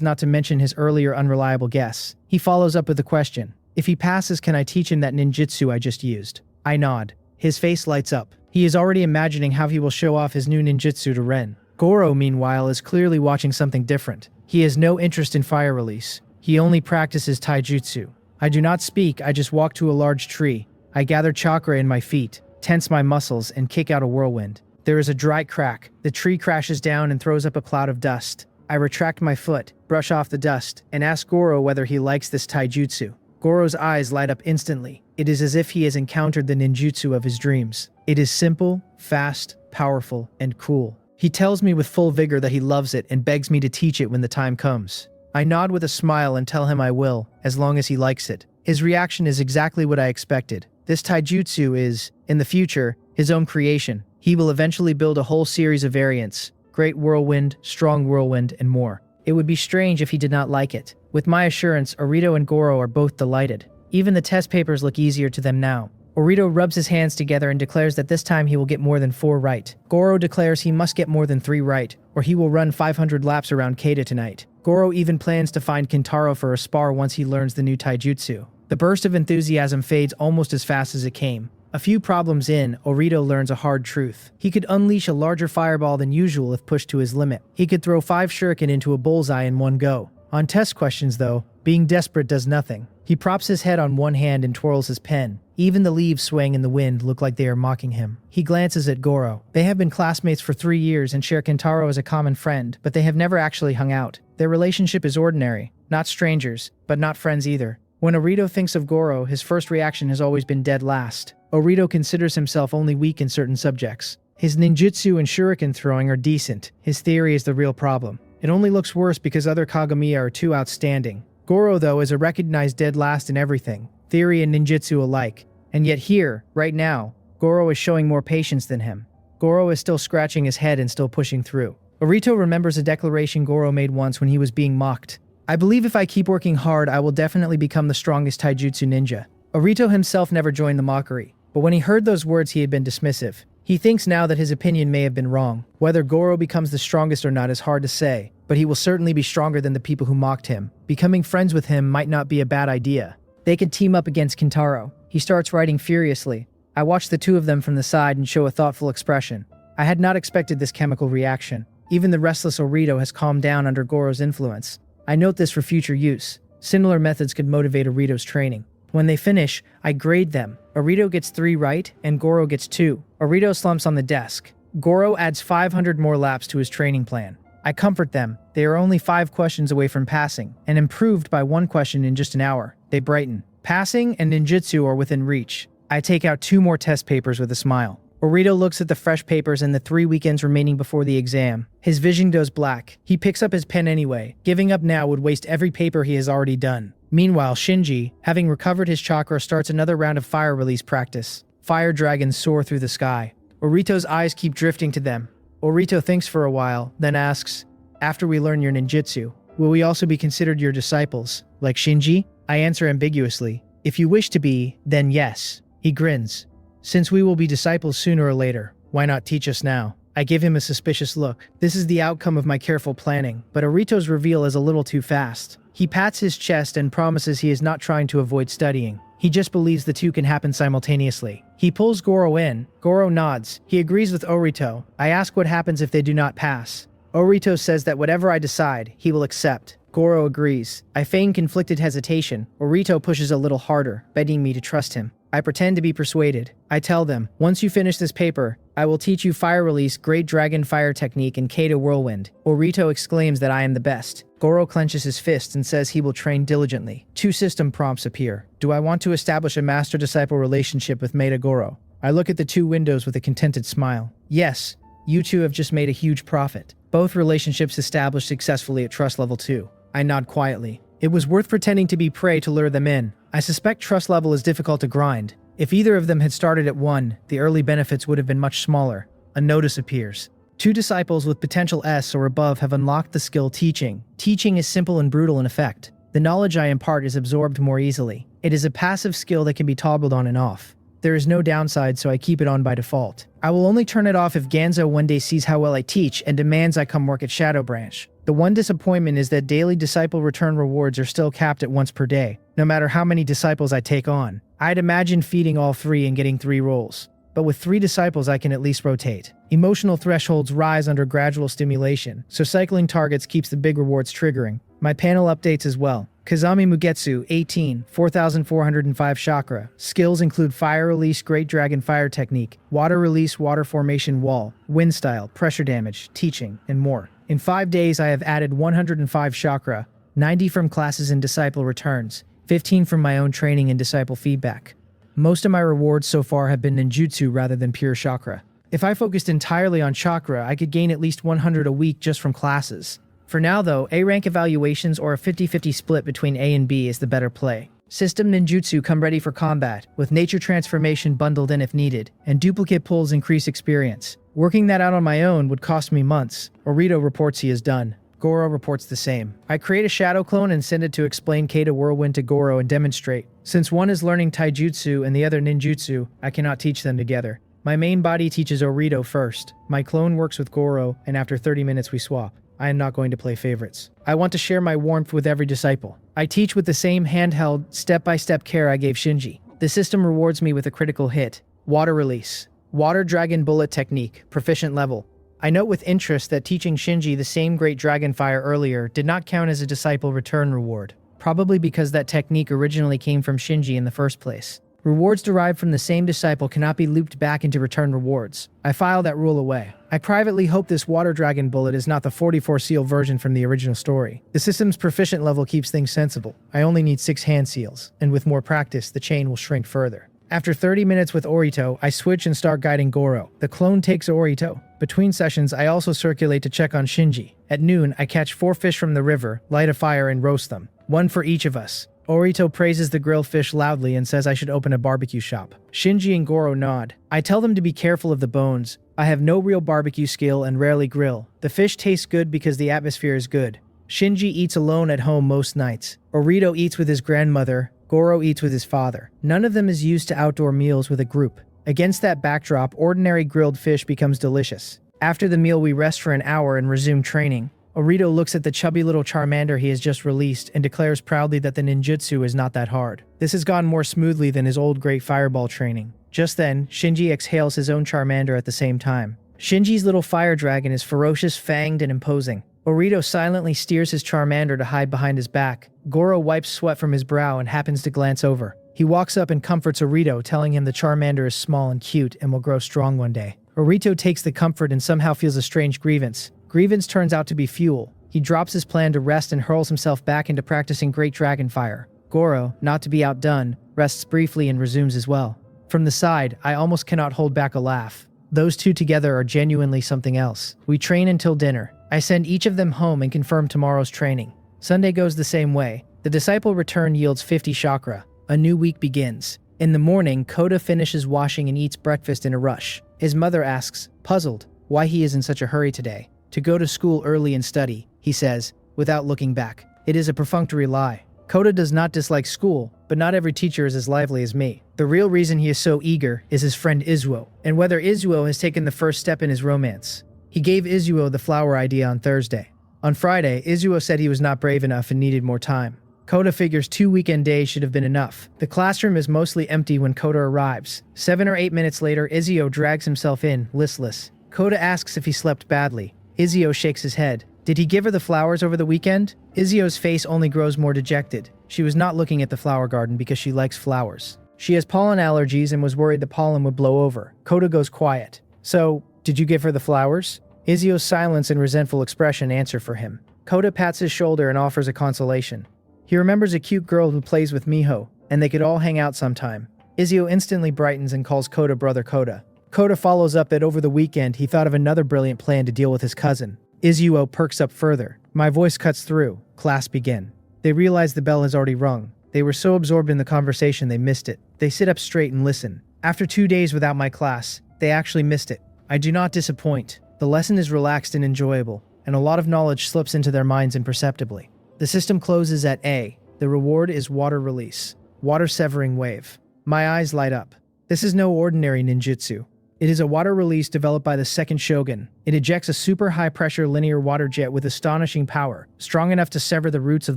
not to mention his earlier unreliable guess. He follows up with a question. If he passes, can I teach him that ninjutsu I just used? I nod. His face lights up. He is already imagining how he will show off his new ninjutsu to Ren. Goro, meanwhile, is clearly watching something different. He has no interest in fire release. He only practices taijutsu. I do not speak, I just walk to a large tree. I gather chakra in my feet, tense my muscles, and kick out a whirlwind. There is a dry crack. The tree crashes down and throws up a cloud of dust. I retract my foot, brush off the dust, and ask Goro whether he likes this taijutsu. Goro's eyes light up instantly. It is as if he has encountered the ninjutsu of his dreams. It is simple, fast, powerful, and cool. He tells me with full vigor that he loves it and begs me to teach it when the time comes. I nod with a smile and tell him I will, as long as he likes it. His reaction is exactly what I expected. This taijutsu is, in the future, his own creation. He will eventually build a whole series of variants. Great Whirlwind, Strong Whirlwind, and more. It would be strange if he did not like it. With my assurance, Orito and Goro are both delighted. Even the test papers look easier to them now. Orito rubs his hands together and declares that this time he will get more than 4 right. Goro declares he must get more than 3 right, or he will run 500 laps around Keita tonight. Goro even plans to find Kentaro for a spar once he learns the new taijutsu. The burst of enthusiasm fades almost as fast as it came. A few problems in, Orito learns a hard truth. He could unleash a larger fireball than usual if pushed to his limit. He could throw 5 shuriken into a bullseye in one go. On test questions though, being desperate does nothing. He props his head on one hand and twirls his pen. Even the leaves swaying in the wind look like they are mocking him. He glances at Goro. They have been classmates for 3 years and share Kentaro as a common friend, but they have never actually hung out. Their relationship is ordinary. Not strangers, but not friends either. When Orito thinks of Goro, his first reaction has always been dead last. Orito considers himself only weak in certain subjects. His ninjutsu and shuriken throwing are decent. His theory is the real problem. It only looks worse because other Kagamiya are too outstanding. Goro, though, is a recognized dead last in everything, theory and ninjutsu alike. And yet here, right now, Goro is showing more patience than him. Goro is still scratching his head and still pushing through. Orito remembers a declaration Goro made once when he was being mocked. "I believe if I keep working hard, I will definitely become the strongest taijutsu ninja." Orito himself never joined the mockery, but when he heard those words he had been dismissive. He thinks now that his opinion may have been wrong. Whether Goro becomes the strongest or not is hard to say, but he will certainly be stronger than the people who mocked him. Becoming friends with him might not be a bad idea. They could team up against Kentaro. He starts writing furiously. I watch the two of them from the side and show a thoughtful expression. I had not expected this chemical reaction. Even the restless Orito has calmed down under Goro's influence. I note this for future use. Similar methods could motivate Orito's training. When they finish, I grade them. Orito gets 3 right, and Goro gets 2. Orito slumps on the desk. Goro adds 500 more laps to his training plan. I comfort them. They are only 5 questions away from passing, and improved by 1 question in just an hour. They brighten. Passing and ninjutsu are within reach. I take out 2 more test papers with a smile. Orito looks at the fresh papers and the 3 weekends remaining before the exam. His vision goes black. He picks up his pen anyway. Giving up now would waste every paper he has already done. Meanwhile, Shinji, having recovered his chakra, starts another round of fire release practice. Fire dragons soar through the sky. Orito's eyes keep drifting to them. Orito thinks for a while, then asks, "After we learn your ninjutsu, will we also be considered your disciples, like Shinji?" I answer ambiguously, "If you wish to be, then yes." He grins. "Since we will be disciples sooner or later, why not teach us now?" I give him a suspicious look. This is the outcome of my careful planning, but Orito's reveal is a little too fast. He pats his chest and promises he is not trying to avoid studying. He just believes the two can happen simultaneously. He pulls Goro in. Goro nods. He agrees with Orito. I ask what happens if they do not pass. Orito says that whatever I decide, he will accept. Goro agrees. I feign conflicted hesitation. Orito pushes a little harder, begging me to trust him. I pretend to be persuaded. I tell them, once you finish this paper, I will teach you Fire Release, Great Dragon Fire Technique, and Kato Whirlwind. Orito exclaims that I am the best. Goro clenches his fists and says he will train diligently. 2 system prompts appear. Do I want to establish a master-disciple relationship with Maida Goro? I look at the 2 windows with a contented smile. Yes, you 2 have just made a huge profit. Both relationships established successfully at trust level 2. I nod quietly. It was worth pretending to be prey to lure them in. I suspect trust level is difficult to grind. If either of them had started at 1, the early benefits would have been much smaller. A notice appears. 2 disciples with potential S or above have unlocked the skill Teaching. Teaching is simple and brutal in effect. The knowledge I impart is absorbed more easily. It is a passive skill that can be toggled on and off. There is no downside, so I keep it on by default. I will only turn it off if Ganzo one day sees how well I teach and demands I come work at Shadow Branch. The one disappointment is that daily disciple return rewards are still capped at once per day, no matter how many disciples I take on. I'd imagine feeding all 3 and getting 3 rolls. But with 3 disciples I can at least rotate. Emotional thresholds rise under gradual stimulation, so cycling targets keeps the big rewards triggering. My panel updates as well. Kazami Mugetsu, 18, 4,405 chakra. Skills include Fire Release, Great Dragon Fire Technique, Water Release, Water Formation Wall, Wind Style, Pressure Damage, Teaching, and more. In 5 days I have added 105 chakra, 90 from classes and disciple returns, 15 from my own training and disciple feedback. Most of my rewards so far have been ninjutsu rather than pure chakra. If I focused entirely on chakra, I could gain at least 100 a week just from classes. For now though, A rank evaluations or a 50-50 split between A and B is the better play. System ninjutsu come ready for combat, with nature transformation bundled in if needed, and duplicate pulls increase experience. Working that out on my own would cost me months. Orito reports he is done. Goro reports the same. I create a shadow clone and send it to explain Kato Whirlwind to Goro and demonstrate. Since one is learning taijutsu and the other ninjutsu, I cannot teach them together. My main body teaches Orito first. My clone works with Goro, and after 30 minutes we swap. I am not going to play favorites. I want to share my warmth with every disciple. I teach with the same handheld, step-by-step care I gave Shinji. The system rewards me with a critical hit. Water release. Water dragon bullet technique, proficient level. I note with interest that teaching Shinji the same great dragon fire earlier did not count as a disciple return reward, probably because that technique originally came from Shinji in the first place. Rewards derived from the same disciple cannot be looped back into return rewards. I file that rule away. I privately hope this water dragon bullet is not the 44 seal version from the original story. The system's proficient level keeps things sensible. I only need 6 hand seals, and with more practice, the chain will shrink further. After 30 minutes with Orito, I switch and start guiding Goro. The clone takes Orito. Between sessions, I also circulate to check on Shinji. At noon, I catch 4 fish from the river, light a fire, and roast them. 1 for each of us. Orito praises the grilled fish loudly and says I should open a barbecue shop. Shinji and Goro nod. I tell them to be careful of the bones. I have no real barbecue skill and rarely grill. The fish tastes good because the atmosphere is good. Shinji eats alone at home most nights. Orito eats with his grandmother. Goro eats with his father. None of them is used to outdoor meals with a group. Against that backdrop, ordinary grilled fish becomes delicious. After the meal, we rest for an hour and resume training. Orito looks at the chubby little Charmander he has just released and declares proudly that the ninjutsu is not that hard. This has gone more smoothly than his old great fireball training. Just then, Shinji exhales his own Charmander at the same time. Shinji's little fire dragon is ferocious, fanged, and imposing. Orito silently steers his Charmander to hide behind his back. Goro wipes sweat from his brow and happens to glance over. He walks up and comforts Orito, telling him the Charmander is small and cute and will grow strong one day. Orito takes the comfort and somehow feels a strange grievance. Grievance turns out to be fuel. He drops his plan to rest and hurls himself back into practicing great dragon fire. Goro, not to be outdone, rests briefly and resumes as well. From the side, I almost cannot hold back a laugh. Those two together are genuinely something else. We train until dinner. I send each of them home and confirm tomorrow's training. Sunday goes the same way. The disciple return yields 50 chakra. A new week begins. In the morning, Kota finishes washing and eats breakfast in a rush. His mother asks, puzzled, why he is in such a hurry today. To go to school early and study, he says, without looking back. It is a perfunctory lie. Kota does not dislike school, but not every teacher is as lively as me. The real reason he is so eager is his friend Izuo, and whether Izuo has taken the first step in his romance. He gave Izuo the flower idea on Thursday. On Friday, Izuo said he was not brave enough and needed more time. Kota figures 2 weekend days should have been enough. The classroom is mostly empty when Kota arrives. 7 or 8 minutes later, Izuo drags himself in, listless. Kota asks if he slept badly. Izuo shakes his head. Did he give her the flowers over the weekend? Izuo's face only grows more dejected. She was not looking at the flower garden because she likes flowers. She has pollen allergies and was worried the pollen would blow over. Kota goes quiet. So, did you give her the flowers? Izuo's silence and resentful expression answer for him. Kota pats his shoulder and offers a consolation. He remembers a cute girl who plays with Miho, and they could all hang out sometime. Izuo instantly brightens and calls Kota brother Kota. Kota follows up that over the weekend he thought of another brilliant plan to deal with his cousin. Izuo perks up further. My voice cuts through. Class begin. They realize the bell has already rung. They were so absorbed in the conversation they missed it. They sit up straight and listen. After 2 days without my class, they actually missed it. I do not disappoint. The lesson is relaxed and enjoyable, and a lot of knowledge slips into their minds imperceptibly. The system closes at A. The reward is water release. Water severing wave. My eyes light up. This is no ordinary ninjutsu. It is a water release developed by the second shogun. It ejects a super high-pressure linear water jet with astonishing power, strong enough to sever the roots of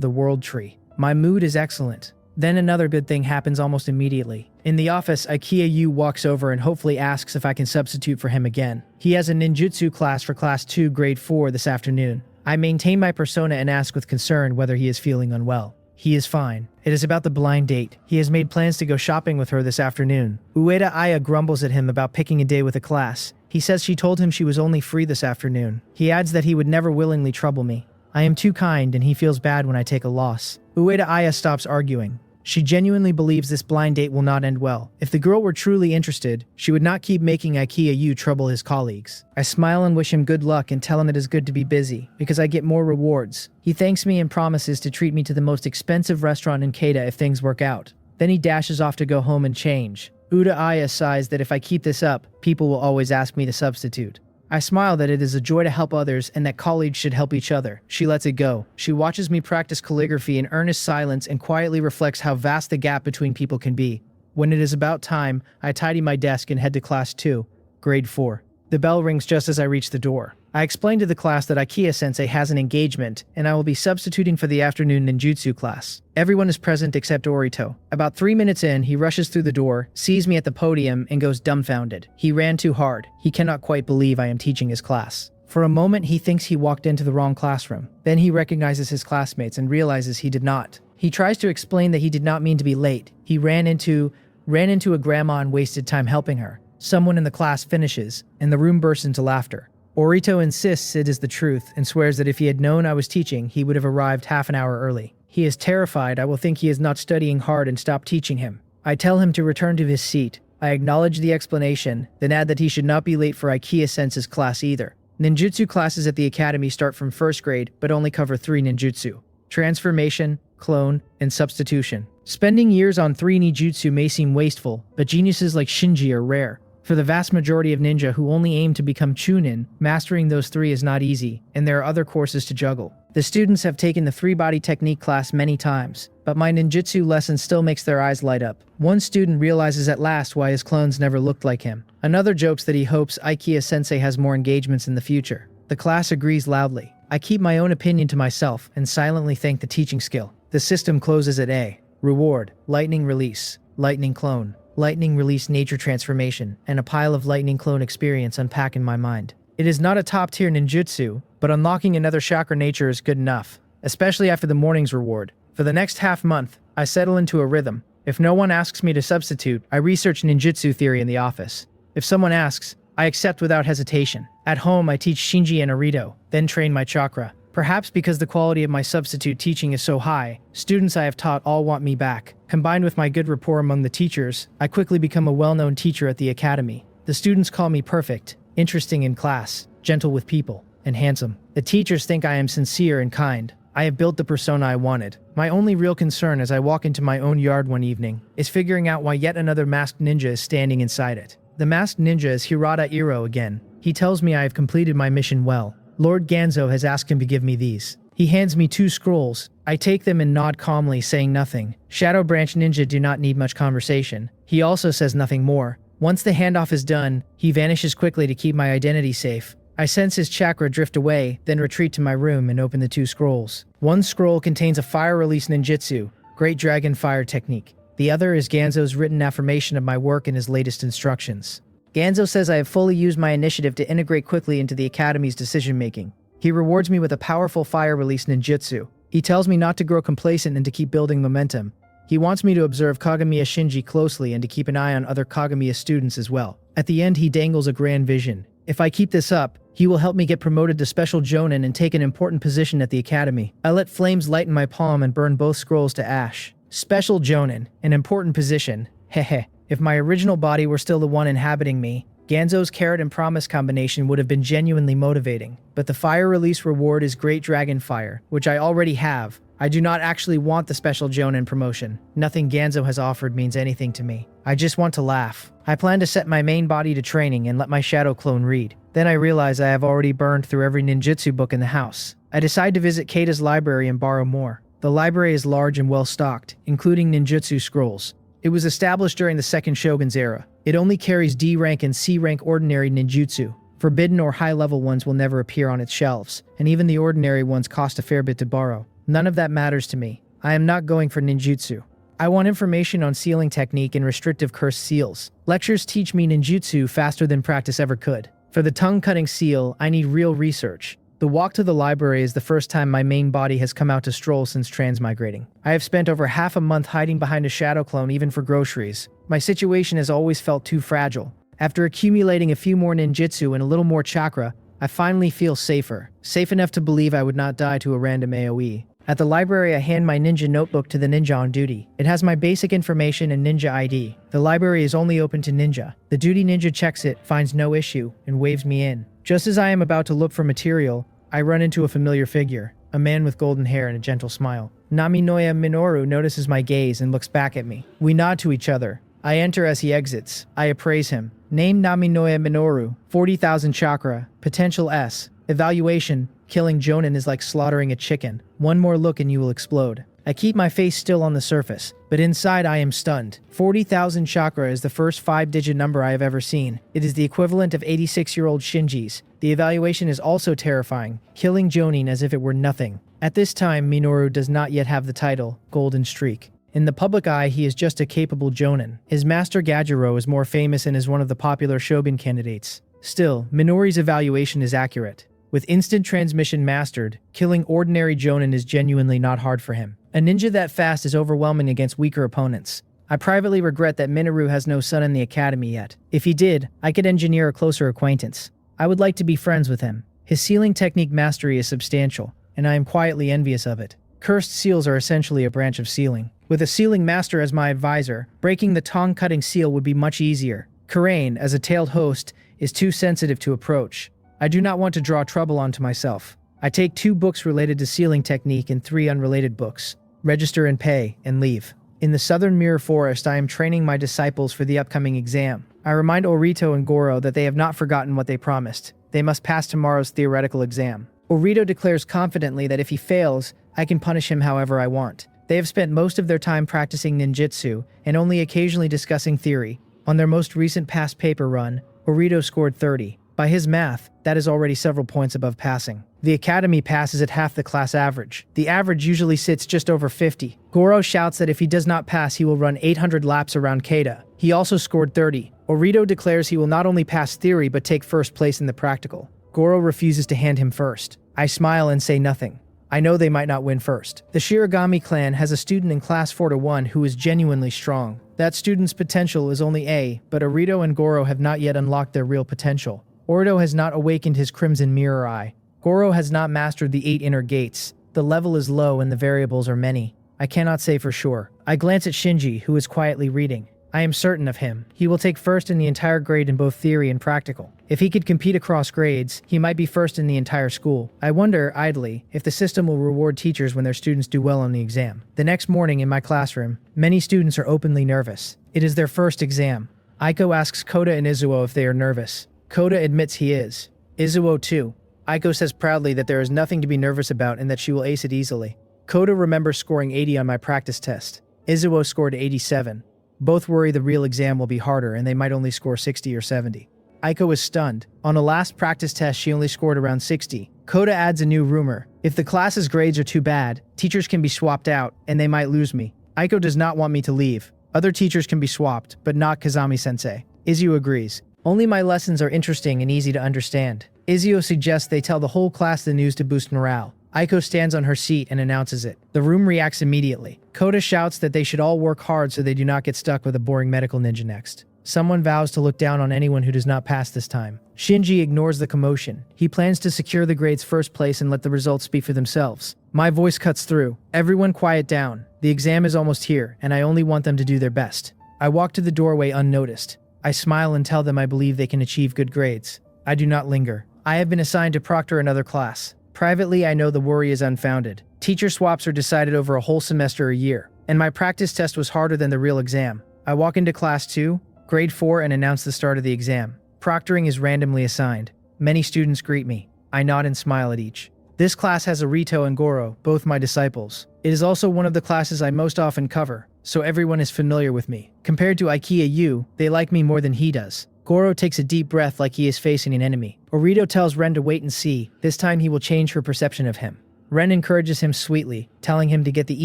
the world tree. My mood is excellent. Then another good thing happens almost immediately. In the office, Ikea Yu walks over and hopefully asks if I can substitute for him again. He has a ninjutsu class for class 2 grade 4 this afternoon. I maintain my persona and ask with concern whether he is feeling unwell. He is fine. It is about the blind date. He has made plans to go shopping with her this afternoon. Ueda Aya grumbles at him about picking a day with a class. He says she told him she was only free this afternoon. He adds that he would never willingly trouble me. I am too kind and he feels bad when I take a loss. Ueda Aya stops arguing. She genuinely believes this blind date will not end well. If the girl were truly interested, she would not keep making Ikea Yu trouble his colleagues. I smile and wish him good luck and tell him it is good to be busy, because I get more rewards. He thanks me and promises to treat me to the most expensive restaurant in Keita if things work out. Then he dashes off to go home and change. Ueda Aya sighs that if I keep this up, people will always ask me to substitute. I smile that it is a joy to help others and that colleagues should help each other. She lets it go. She watches me practice calligraphy in earnest silence and quietly reflects how vast the gap between people can be. When it is about time, I tidy my desk and head to class 2, grade 4. The bell rings just as I reach the door. I explain to the class that Ikea-sensei has an engagement, and I will be substituting for the afternoon ninjutsu class. Everyone is present except Orito. About 3 minutes in, he rushes through the door, sees me at the podium, and goes dumbfounded. He ran too hard. He cannot quite believe I am teaching his class. For a moment, he thinks he walked into the wrong classroom. Then he recognizes his classmates and realizes he did not. He tries to explain that he did not mean to be late. He ran into a grandma and wasted time helping her. Someone in the class finishes, and the room bursts into laughter. Orito insists it is the truth and swears that if he had known I was teaching, he would have arrived half an hour early. He is terrified I will think he is not studying hard and stop teaching him. I tell him to return to his seat. I acknowledge the explanation, then add that he should not be late for Ikea-sensei's class either. Ninjutsu classes at the academy start from 1st grade, but only cover 3 ninjutsu: transformation, clone, and substitution. Spending years on 3 ninjutsu may seem wasteful, but geniuses like Shinji are rare. For the vast majority of ninja who only aim to become Chunin, mastering those 3 is not easy, and there are other courses to juggle. The students have taken the 3-body technique class many times, but my ninjutsu lesson still makes their eyes light up. One student realizes at last why his clones never looked like him. Another jokes that he hopes Ikea-sensei has more engagements in the future. The class agrees loudly. I keep my own opinion to myself and silently thank the teaching skill. The system closes at A. Reward: lightning release, lightning clone, lightning release nature transformation, and a pile of lightning clone experience unpack in my mind. It is not a top-tier ninjutsu, but unlocking another chakra nature is good enough, especially after the morning's reward. For the next half-month, I settle into a rhythm. If no one asks me to substitute, I research ninjutsu theory in the office. If someone asks, I accept without hesitation. At home, I teach Shinji and Orito, then train my chakra. Perhaps because the quality of my substitute teaching is so high, students I have taught all want me back. Combined with my good rapport among the teachers, I quickly become a well-known teacher at the academy. The students call me perfect, interesting in class, gentle with people, and handsome. The teachers think I am sincere and kind. I have built the persona I wanted. My only real concern as I walk into my own yard one evening is figuring out why yet another masked ninja is standing inside it. The masked ninja is Hirata Iro again. He tells me I have completed my mission well. Lord Ganzo has asked him to give me these. He hands me 2 scrolls. I take them and nod calmly, saying nothing. Shadow Branch Ninja do not need much conversation. He also says nothing more. Once the handoff is done, he vanishes quickly to keep my identity safe. I sense his chakra drift away, then retreat to my room and open the 2 scrolls. One scroll contains a fire release ninjutsu, Great Dragon Fire technique. The other is Ganzo's written affirmation of my work and his latest instructions. Ganzo says I have fully used my initiative to integrate quickly into the Academy's decision-making. He rewards me with a powerful fire release ninjutsu. He tells me not to grow complacent and to keep building momentum. He wants me to observe Kagamiya Shinji closely and to keep an eye on other Kagamiya students as well. At the end, he dangles a grand vision. If I keep this up, he will help me get promoted to Special Jonin and take an important position at the Academy. I let flames light in my palm and burn both scrolls to ash. Special Jonin, an important position. Hehe. If my original body were still the one inhabiting me, Ganzo's carrot and promise combination would have been genuinely motivating. But the fire release reward is Great Dragon Fire, which I already have. I do not actually want the Special Jonin promotion. Nothing Ganzo has offered means anything to me. I just want to laugh. I plan to set my main body to training and let my shadow clone read. Then I realize I have already burned through every ninjutsu book in the house. I decide to visit Keita's library and borrow more. The library is large and well stocked, including ninjutsu scrolls. It was established during the Second Shogun's era. It only carries D rank and C rank ordinary ninjutsu. Forbidden or high-level ones will never appear on its shelves, and even the ordinary ones cost a fair bit to borrow. None of that matters to me. I am not going for ninjutsu. I want information on sealing technique and restrictive cursed seals. Lectures teach me ninjutsu faster than practice ever could. For the tongue-cutting seal, I need real research. The walk to the library is the first time my main body has come out to stroll since transmigrating. I have spent over half a month hiding behind a shadow clone even for groceries. My situation has always felt too fragile. After accumulating a few more ninjutsu and a little more chakra, I finally feel safer. Safe enough to believe I would not die to a random AoE. At the library, I hand my ninja notebook to the ninja on duty. It has my basic information and ninja ID. The library is only open to ninja. The duty ninja checks it, finds no issue, and waves me in. Just as I am about to look for material, I run into a familiar figure, a man with golden hair and a gentle smile. Naminoya Minoru notices my gaze and looks back at me. We nod to each other. I enter as he exits. I appraise him. Name Naminoya Minoru, 40,000 chakra, potential S. Evaluation, killing Jonin is like slaughtering a chicken. One more look and you will explode. I keep my face still on the surface, but inside I am stunned. 40,000 chakra is the first 5-digit number I have ever seen. It is the equivalent of 86-year-old Shinji's. The evaluation is also terrifying, killing Jonin as if it were nothing. At this time, Minoru does not yet have the title, Golden Streak. In the public eye, he is just a capable jonin. His master Gajuro is more famous and is one of the popular Shobin candidates. Still, Minori's evaluation is accurate. With instant transmission mastered, killing ordinary jonin is genuinely not hard for him. A ninja that fast is overwhelming against weaker opponents. I privately regret that Minoru has no son in the academy yet. If he did, I could engineer a closer acquaintance. I would like to be friends with him. His sealing technique mastery is substantial, and I am quietly envious of it. Cursed seals are essentially a branch of sealing. With a sealing master as my advisor, breaking the tongue-cutting seal would be much easier. Karain, as a tailed host, is too sensitive to approach. I do not want to draw trouble onto myself. I take 2 books related to sealing technique and 3 unrelated books. Register and pay, and leave. In the southern Mirror Forest, I am training my disciples for the upcoming exam. I remind Orito and Goro that they have not forgotten what they promised. They must pass tomorrow's theoretical exam. Orito declares confidently that if he fails, I can punish him however I want. They have spent most of their time practicing ninjutsu and only occasionally discussing theory. On their most recent past paper run, Orito scored 30. By his math, that is already several points above passing. The academy passes at half the class average. The average usually sits just over 50. Goro shouts that if he does not pass, he will run 800 laps around Keita. He also scored 30. Orito declares he will not only pass theory but take first place in the practical. Goro refuses to hand him first. I smile and say nothing. I know they might not win first. The Shirogami clan has a student in class 4-1 who is genuinely strong. That student's potential is only A, but Orito and Goro have not yet unlocked their real potential. Orito has not awakened his crimson mirror eye. Goro has not mastered the 8 inner gates. The level is low and the variables are many. I cannot say for sure. I glance at Shinji, who is quietly reading. I am certain of him. He will take first in the entire grade in both theory and practical. If he could compete across grades, he might be first in the entire school. I wonder, idly, if the system will reward teachers when their students do well on the exam. The next morning in my classroom, many students are openly nervous. It is their first exam. Aiko asks Kota and Izuo if they are nervous. Kota admits he is. Izuo too. Aiko says proudly that there is nothing to be nervous about and that she will ace it easily. Kota remembers scoring 80 on my practice test. Izuo scored 87. Both worry the real exam will be harder and they might only score 60 or 70. Aiko is stunned. On a last practice test, she only scored around 60. Kota adds a new rumor. If the class's grades are too bad, teachers can be swapped out, and they might lose me. Aiko does not want me to leave. Other teachers can be swapped, but not Kazami-sensei. Izuo agrees. Only my lessons are interesting and easy to understand. Izuo suggests they tell the whole class the news to boost morale. Aiko stands on her seat and announces it. The room reacts immediately. Kota shouts that they should all work hard so they do not get stuck with a boring medical ninja next. Someone vows to look down on anyone who does not pass this time. Shinji ignores the commotion. He plans to secure the grade's first place and let the results speak for themselves. My voice cuts through. Everyone quiet down. The exam is almost here, and I only want them to do their best. I walk to the doorway unnoticed. I smile and tell them I believe they can achieve good grades. I do not linger. I have been assigned to proctor another class. Privately, I know the worry is unfounded. Teacher swaps are decided over a whole semester a year, and my practice test was harder than the real exam. I walk into class 2, grade 4, and announce the start of the exam. Proctoring is randomly assigned. Many students greet me. I nod and smile at each. This class has Orito and Goro, both my disciples. It is also one of the classes I most often cover, so everyone is familiar with me. Compared to Ikea Yu, they like me more than he does. Goro takes a deep breath like he is facing an enemy. Orito tells Ren to wait and see. This time he will change her perception of him. Ren encourages him sweetly, telling him to get the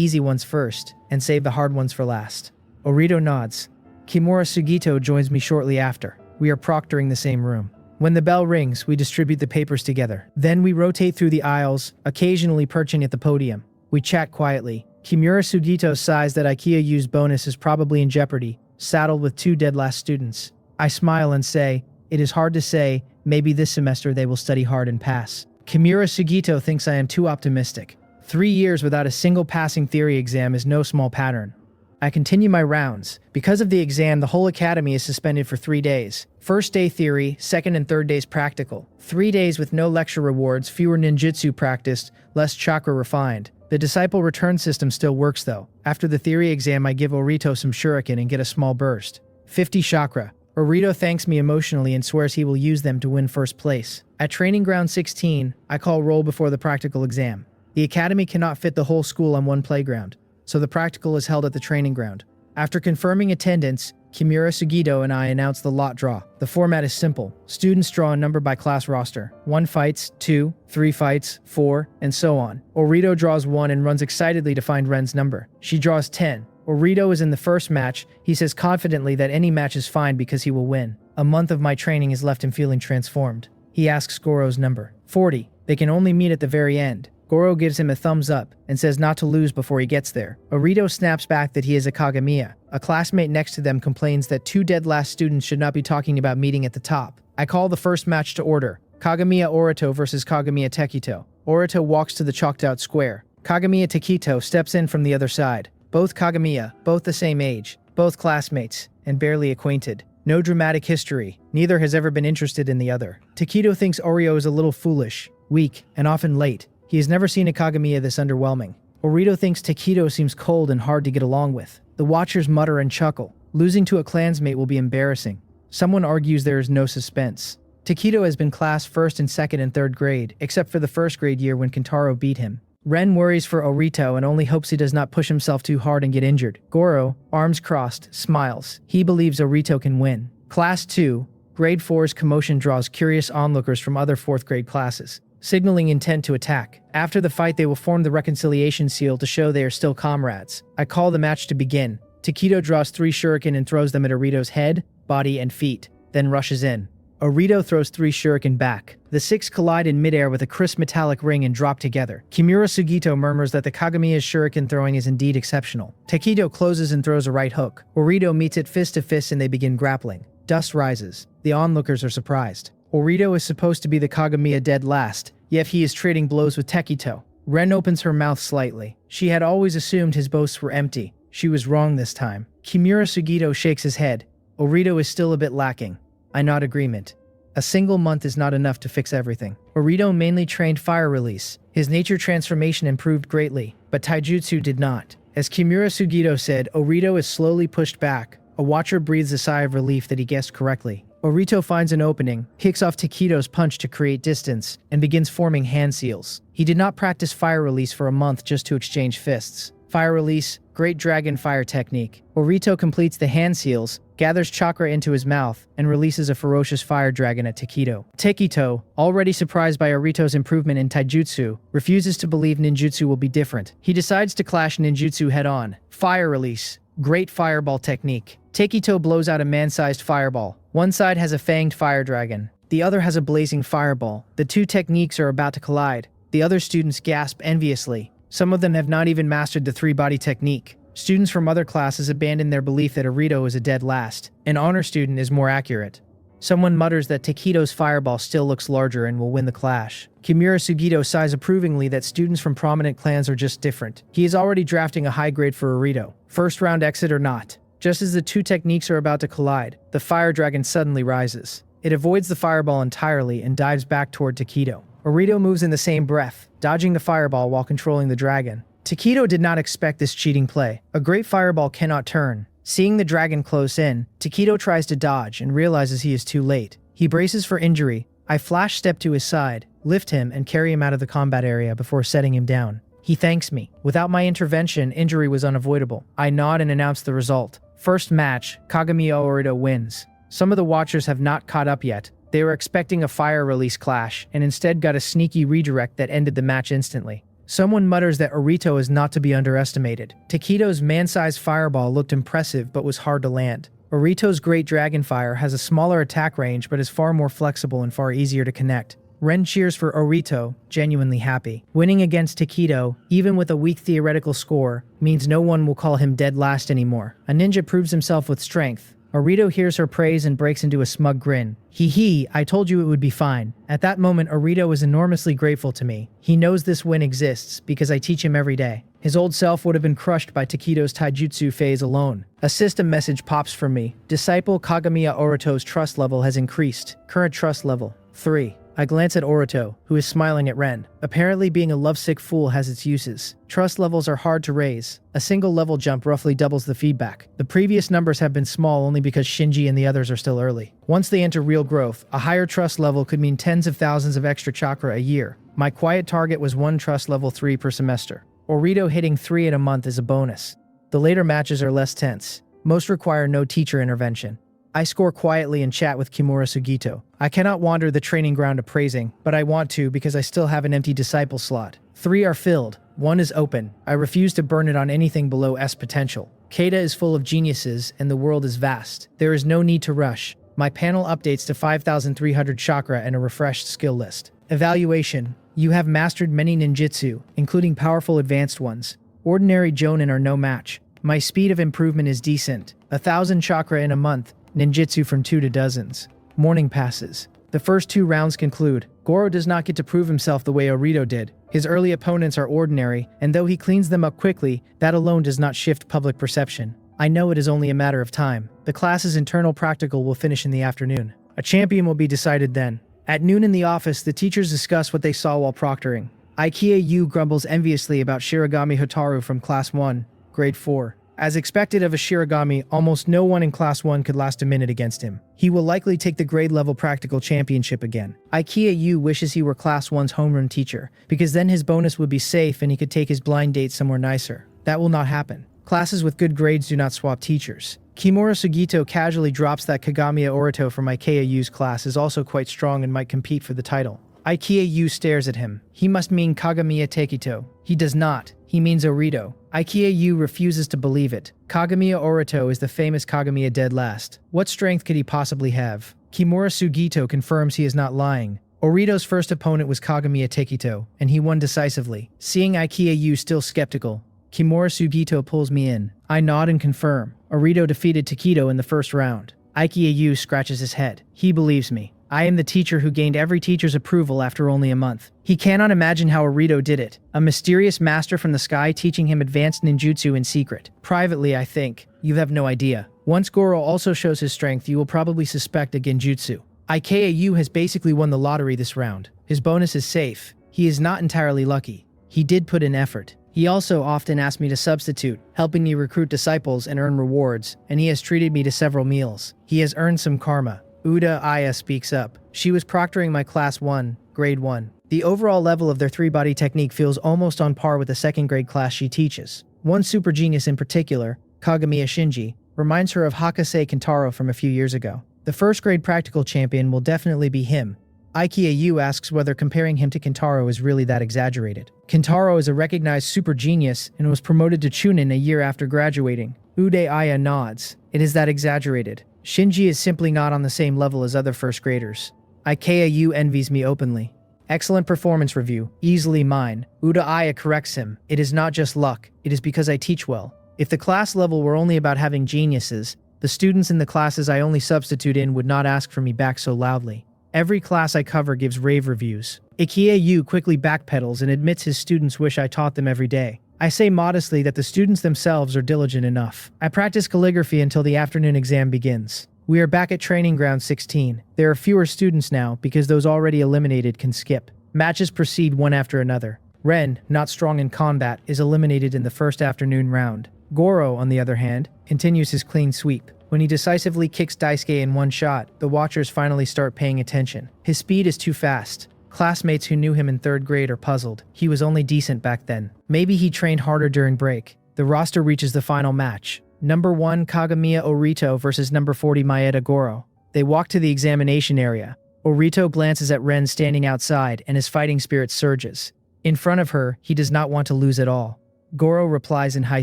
easy ones first and save the hard ones for last. Orito nods. Kimura Sugito joins me shortly after. We are proctoring the same room. When the bell rings, we distribute the papers together. Then we rotate through the aisles, occasionally perching at the podium. We chat quietly. Kimura Sugito sighs that Ikea Yu's bonus is probably in jeopardy, saddled with 2 dead last students. I smile and say, it is hard to say, maybe this semester they will study hard and pass. Kimura Sugito thinks I am too optimistic. 3 years without a single passing theory exam is no small pattern. I continue my rounds. Because of the exam, the whole academy is suspended for 3 days. First day theory, second and third days practical. 3 days with no lecture rewards, fewer ninjutsu practiced, less chakra refined. The disciple return system still works though. After the theory exam, I give Orito some shuriken and get a small burst. 50 chakra. Orito thanks me emotionally and swears he will use them to win first place. At training ground 16, I call roll before the practical exam. The academy cannot fit the whole school on one playground. so the practical is held at the training ground. After confirming attendance, Kimura Sugito and I announce the lot draw. The format is simple. Students draw a number by class roster. 1 fights, 2, 3 fights, 4, and so on. Orito draws 1 and runs excitedly to find Ren's number. She draws 10. Orito is in the first match. He says confidently that any match is fine because he will win. A month of my training has left him feeling transformed. He asks Goro's number. 40. They can only meet at the very end. Goro gives him a thumbs up and says not to lose before he gets there. Orito snaps back that he is a Kagamiya. A classmate next to them complains that 2 dead last students should not be talking about meeting at the top. I call the first match to order. Kagamiya Orito versus Kagamiya Tekito. Orito walks to the chalked out square. Kagamiya Tekito steps in from the other side. Both Kagamiya, both the same age, both classmates, and barely acquainted. No dramatic history. Neither has ever been interested in the other. Tekito thinks Oreo is a little foolish, weak, and often late. He has never seen a Kagamiya this underwhelming. Orito thinks Tekito seems cold and hard to get along with. The watchers mutter and chuckle. Losing to a clansmate will be embarrassing. Someone argues there is no suspense. Tekito has been class first in 2nd and 3rd grade, except for the 1st grade year when Kentaro beat him. Ren worries for Orito and only hopes he does not push himself too hard and get injured. Goro, arms crossed, smiles. He believes Orito can win. Class 2, Grade 4's commotion draws curious onlookers from other 4th grade classes, signaling intent to attack. After the fight, they will form the reconciliation seal to show they are still comrades. I call the match to begin. Tekito draws 3 shuriken and throws them at Orito's head, body, and feet, then rushes in. Orito throws 3 shuriken back. The 6 collide in midair with a crisp metallic ring and drop together. Kimura Sugito murmurs that the Kagamiya's shuriken throwing is indeed exceptional. Tekito closes and throws a right hook. Orito meets it fist to fist and they begin grappling. Dust rises. The onlookers are surprised. Orito is supposed to be the Kagamiya dead last, yet he is trading blows with Tekito. Ren opens her mouth slightly. She had always assumed his boasts were empty. She was wrong this time. Kimura Sugito shakes his head. Orito is still a bit lacking. I nod agreement. A single month is not enough to fix everything. Orito mainly trained fire release. His nature transformation improved greatly, but taijutsu did not. As Kimura Sugito said, Orito is slowly pushed back. A watcher breathes a sigh of relief that he guessed correctly. Orito finds an opening, kicks off Tekito's punch to create distance, and begins forming hand seals. He did not practice fire release for a month just to exchange fists. Fire release, great dragon fire technique. Orito completes the hand seals, gathers chakra into his mouth, and releases a ferocious fire dragon at Tekito. Tekito, already surprised by Orito's improvement in taijutsu, refuses to believe ninjutsu will be different. He decides to clash ninjutsu head-on. Fire release, great fireball technique. Tekito blows out a man-sized fireball. One side has a fanged fire dragon. The other has a blazing fireball. The 2 techniques are about to collide. The other students gasp enviously. Some of them have not even mastered the 3-body technique. Students from other classes abandon their belief that Orito is a dead last. An honor student is more accurate. Someone mutters that Tekito's fireball still looks larger and will win the clash. Kimura Sugito sighs approvingly that students from prominent clans are just different. He is already drafting a high grade for Orito. First round exit or not. Just as the 2 techniques are about to collide, the fire dragon suddenly rises. It avoids the fireball entirely and dives back toward Tekito. Orito moves in the same breath, dodging the fireball while controlling the dragon. Tekito did not expect this cheating play. A great fireball cannot turn. Seeing the dragon close in, Tekito tries to dodge and realizes he is too late. He braces for injury. I flash step to his side, lift him, and carry him out of the combat area before setting him down. He thanks me. Without my intervention, injury was unavoidable. I nod and announce the result. First match, Kagamiya Orito wins. Some of the watchers have not caught up yet. They were expecting a fire release clash, and instead got a sneaky redirect that ended the match instantly. Someone mutters that Orito is not to be underestimated. Tekito's man-sized fireball looked impressive but was hard to land. Orito's great dragon fire has a smaller attack range but is far more flexible and far easier to connect. Ren cheers for Orito, genuinely happy. Winning against Tekito, even with a weak theoretical score, means no one will call him dead last anymore. A ninja proves himself with strength. Orito hears her praise and breaks into a smug grin. Hee, I told you it would be fine. At that moment, Orito is enormously grateful to me. He knows this win exists because I teach him every day. His old self would have been crushed by Tekito's taijutsu phase alone. A system message pops from me. Disciple Kagamiya Orito's trust level has increased. Current trust level, 3. I glance at Orito, who is smiling at Ren. Apparently being a lovesick fool has its uses. Trust levels are hard to raise. A single level jump roughly doubles the feedback. The previous numbers have been small only because Shinji and the others are still early. Once they enter real growth, a higher trust level could mean tens of thousands of extra chakra a year. My quiet target was 1 trust level 3 per semester. Orito hitting 3 in a month is a bonus. The later matches are less tense. Most require no teacher intervention. I score quietly and chat with Kimura Sugito. I cannot wander the training ground appraising, but I want to because I still have an empty disciple slot. 3 are filled. 1 is open. I refuse to burn it on anything below S potential. Keita is full of geniuses and the world is vast. There is no need to rush. My panel updates to 5,300 chakra and a refreshed skill list. Evaluation. You have mastered many ninjutsu, including powerful advanced ones. Ordinary jonin are no match. My speed of improvement is decent. 1,000 chakra in a month. Ninjutsu from 2 to dozens. Morning passes. The first 2 rounds conclude. Goro does not get to prove himself the way Orito did. His early opponents are ordinary, and though he cleans them up quickly, that alone does not shift public perception. I know it is only a matter of time. The class's internal practical will finish in the afternoon. A champion will be decided then. At noon in the office, the teachers discuss what they saw while proctoring. Ikea Yu grumbles enviously about Shiragami Hotaru from Class 1, Grade 4. As expected of a Shiragami, almost no one in Class 1 could last a minute against him. He will likely take the grade-level practical championship again. Ikea Yu wishes he were Class 1's homeroom teacher, because then his bonus would be safe and he could take his blind date somewhere nicer. That will not happen. Classes with good grades do not swap teachers. Kimura Sugito casually drops that Kagamiya Orito from Ikea Yu's class is also quite strong and might compete for the title. Ikea Yu stares at him. He must mean Kagamiya Tekito. He does not. He means Orito. Ikea Yu refuses to believe it. Kagamiya Orito is the famous Kagamiya dead last. What strength could he possibly have? Kimura Sugito confirms he is not lying. Orito's first opponent was Kagamiya Tekito, and he won decisively. Seeing Ikea Yu still skeptical, Kimura Sugito pulls me in. I nod and confirm. Orito defeated Takedo in the first round. Ikea Yu scratches his head. He believes me. I am the teacher who gained every teacher's approval after only a month. He cannot imagine how Orito did it. A mysterious master from the sky teaching him advanced ninjutsu in secret. Privately, I think. You have no idea. Once Goro also shows his strength, you will probably suspect a genjutsu. Ikea Yu has basically won the lottery this round. His bonus is safe. He is not entirely lucky. He did put in effort. He also often asked me to substitute, helping me recruit disciples and earn rewards, and he has treated me to several meals. He has earned some karma. Uda Aya speaks up. She was proctoring my Class 1, Grade 1. The overall level of their 3-body technique feels almost on par with the 2nd grade class she teaches. One super genius in particular, Kagamiya Shinji, reminds her of Hakase Kentaro from a few years ago. The 1st grade practical champion will definitely be him. Ikea Yu asks whether comparing him to Kentaro is really that exaggerated. Kentaro is a recognized super genius and was promoted to Chunin a year after graduating. Ude Aya nods. It is that exaggerated. Shinji is simply not on the same level as other 1st graders. Ikea Yu envies me openly. Excellent performance review. Easily mine. Uda Aya corrects him. It is not just luck. It is because I teach well. If the class level were only about having geniuses, the students in the classes I only substitute in would not ask for me back so loudly. Every class I cover gives rave reviews. Ikea Yu quickly backpedals and admits his students wish I taught them every day. I say modestly that the students themselves are diligent enough. I practice calligraphy until the afternoon exam begins. We are back at Training Ground 16. There are fewer students now because those already eliminated can skip. Matches proceed one after another. Ren, not strong in combat, is eliminated in the first afternoon round. Goro, on the other hand, continues his clean sweep. When he decisively kicks Daisuke in one shot, the watchers finally start paying attention. His speed is too fast. Classmates who knew him in 3rd grade are puzzled. He was only decent back then. Maybe he trained harder during break. The roster reaches the final match. Number 1 Kagamiya Orito versus number 40 Maeda Goro. They walk to the examination area. Orito glances at Ren standing outside and his fighting spirit surges. In front of her, he does not want to lose at all. Goro replies in high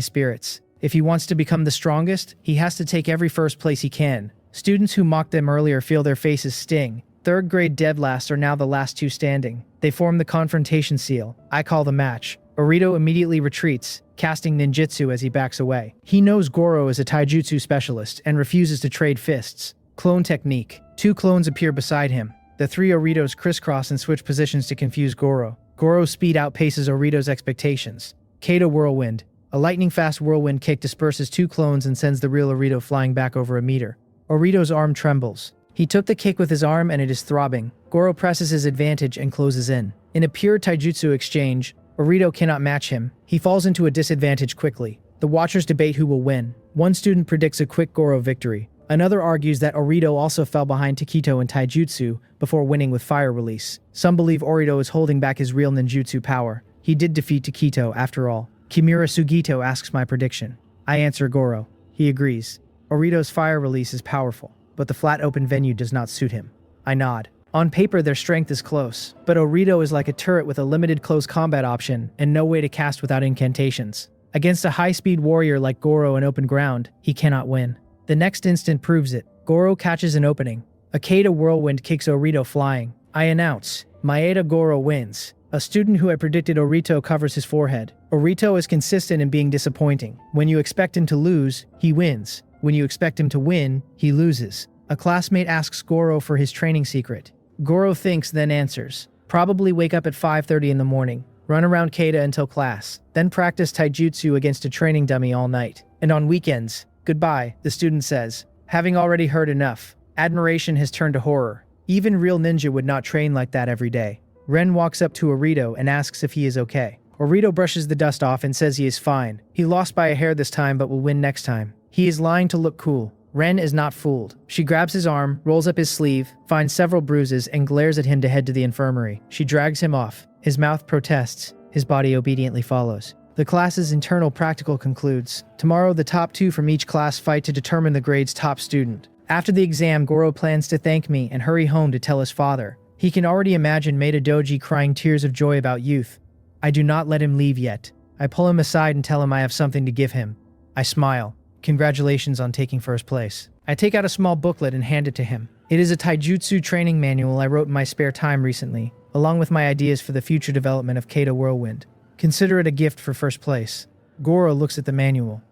spirits. If he wants to become the strongest, he has to take every first place he can. Students who mocked them earlier feel their faces sting. 3rd grade dead last are now the last 2 standing. They form the confrontation seal. I call the match. Orito immediately retreats, casting ninjutsu as he backs away. He knows Goro is a taijutsu specialist and refuses to trade fists. Clone technique. 2 clones appear beside him. The 3 Oritos crisscross and switch positions to confuse Goro. Goro's speed outpaces Orito's expectations. Kato Whirlwind. A lightning-fast whirlwind kick disperses 2 clones and sends the real Orito flying back over a meter. Orito's arm trembles. He took the kick with his arm and it is throbbing. Goro presses his advantage and closes in. In a pure taijutsu exchange, Orito cannot match him. He falls into a disadvantage quickly. The watchers debate who will win. One student predicts a quick Goro victory. Another argues that Orito also fell behind Takedo in taijutsu before winning with fire release. Some believe Orito is holding back his real ninjutsu power. He did defeat Takedo after all. Kimura Sugito asks my prediction. I answer Goro. He agrees. Orito's fire release is powerful, but the flat open venue does not suit him. I nod. On paper, their strength is close, but Orito is like a turret with a limited close combat option and no way to cast without incantations. Against a high-speed warrior like Goro in open ground, he cannot win. The next instant proves it. Goro catches an opening. A Kata whirlwind kicks Orito flying. I announce, Maeda Goro wins. A student who had predicted Orito covers his forehead. Orito is consistent in being disappointing. When you expect him to lose, he wins. When you expect him to win, he loses. A classmate asks Goro for his training secret. Goro thinks, then answers. Probably wake up at 5:30 in the morning, run around Kata until class, then practice taijutsu against a training dummy all night. And on weekends, goodbye, the student says. Having already heard enough, admiration has turned to horror. Even real ninja would not train like that every day. Ren walks up to Orito and asks if he is okay. Orito brushes the dust off and says he is fine. He lost by a hair this time but will win next time. He is lying to look cool. Ren is not fooled. She grabs his arm, rolls up his sleeve, finds several bruises, and glares at him to head to the infirmary. She drags him off. His mouth protests. His body obediently follows. The class's internal practical concludes. Tomorrow, the top 2 from each class fight to determine the grade's top student. After the exam, Goro plans to thank me and hurry home to tell his father. He can already imagine Maeda Doji crying tears of joy about youth. I do not let him leave yet. I pull him aside and tell him I have something to give him. I smile. Congratulations on taking first place. I take out a small booklet and hand it to him. It is a taijutsu training manual I wrote in my spare time recently, along with my ideas for the future development of Kata Whirlwind. Consider it a gift for first place. Goro looks at the manual.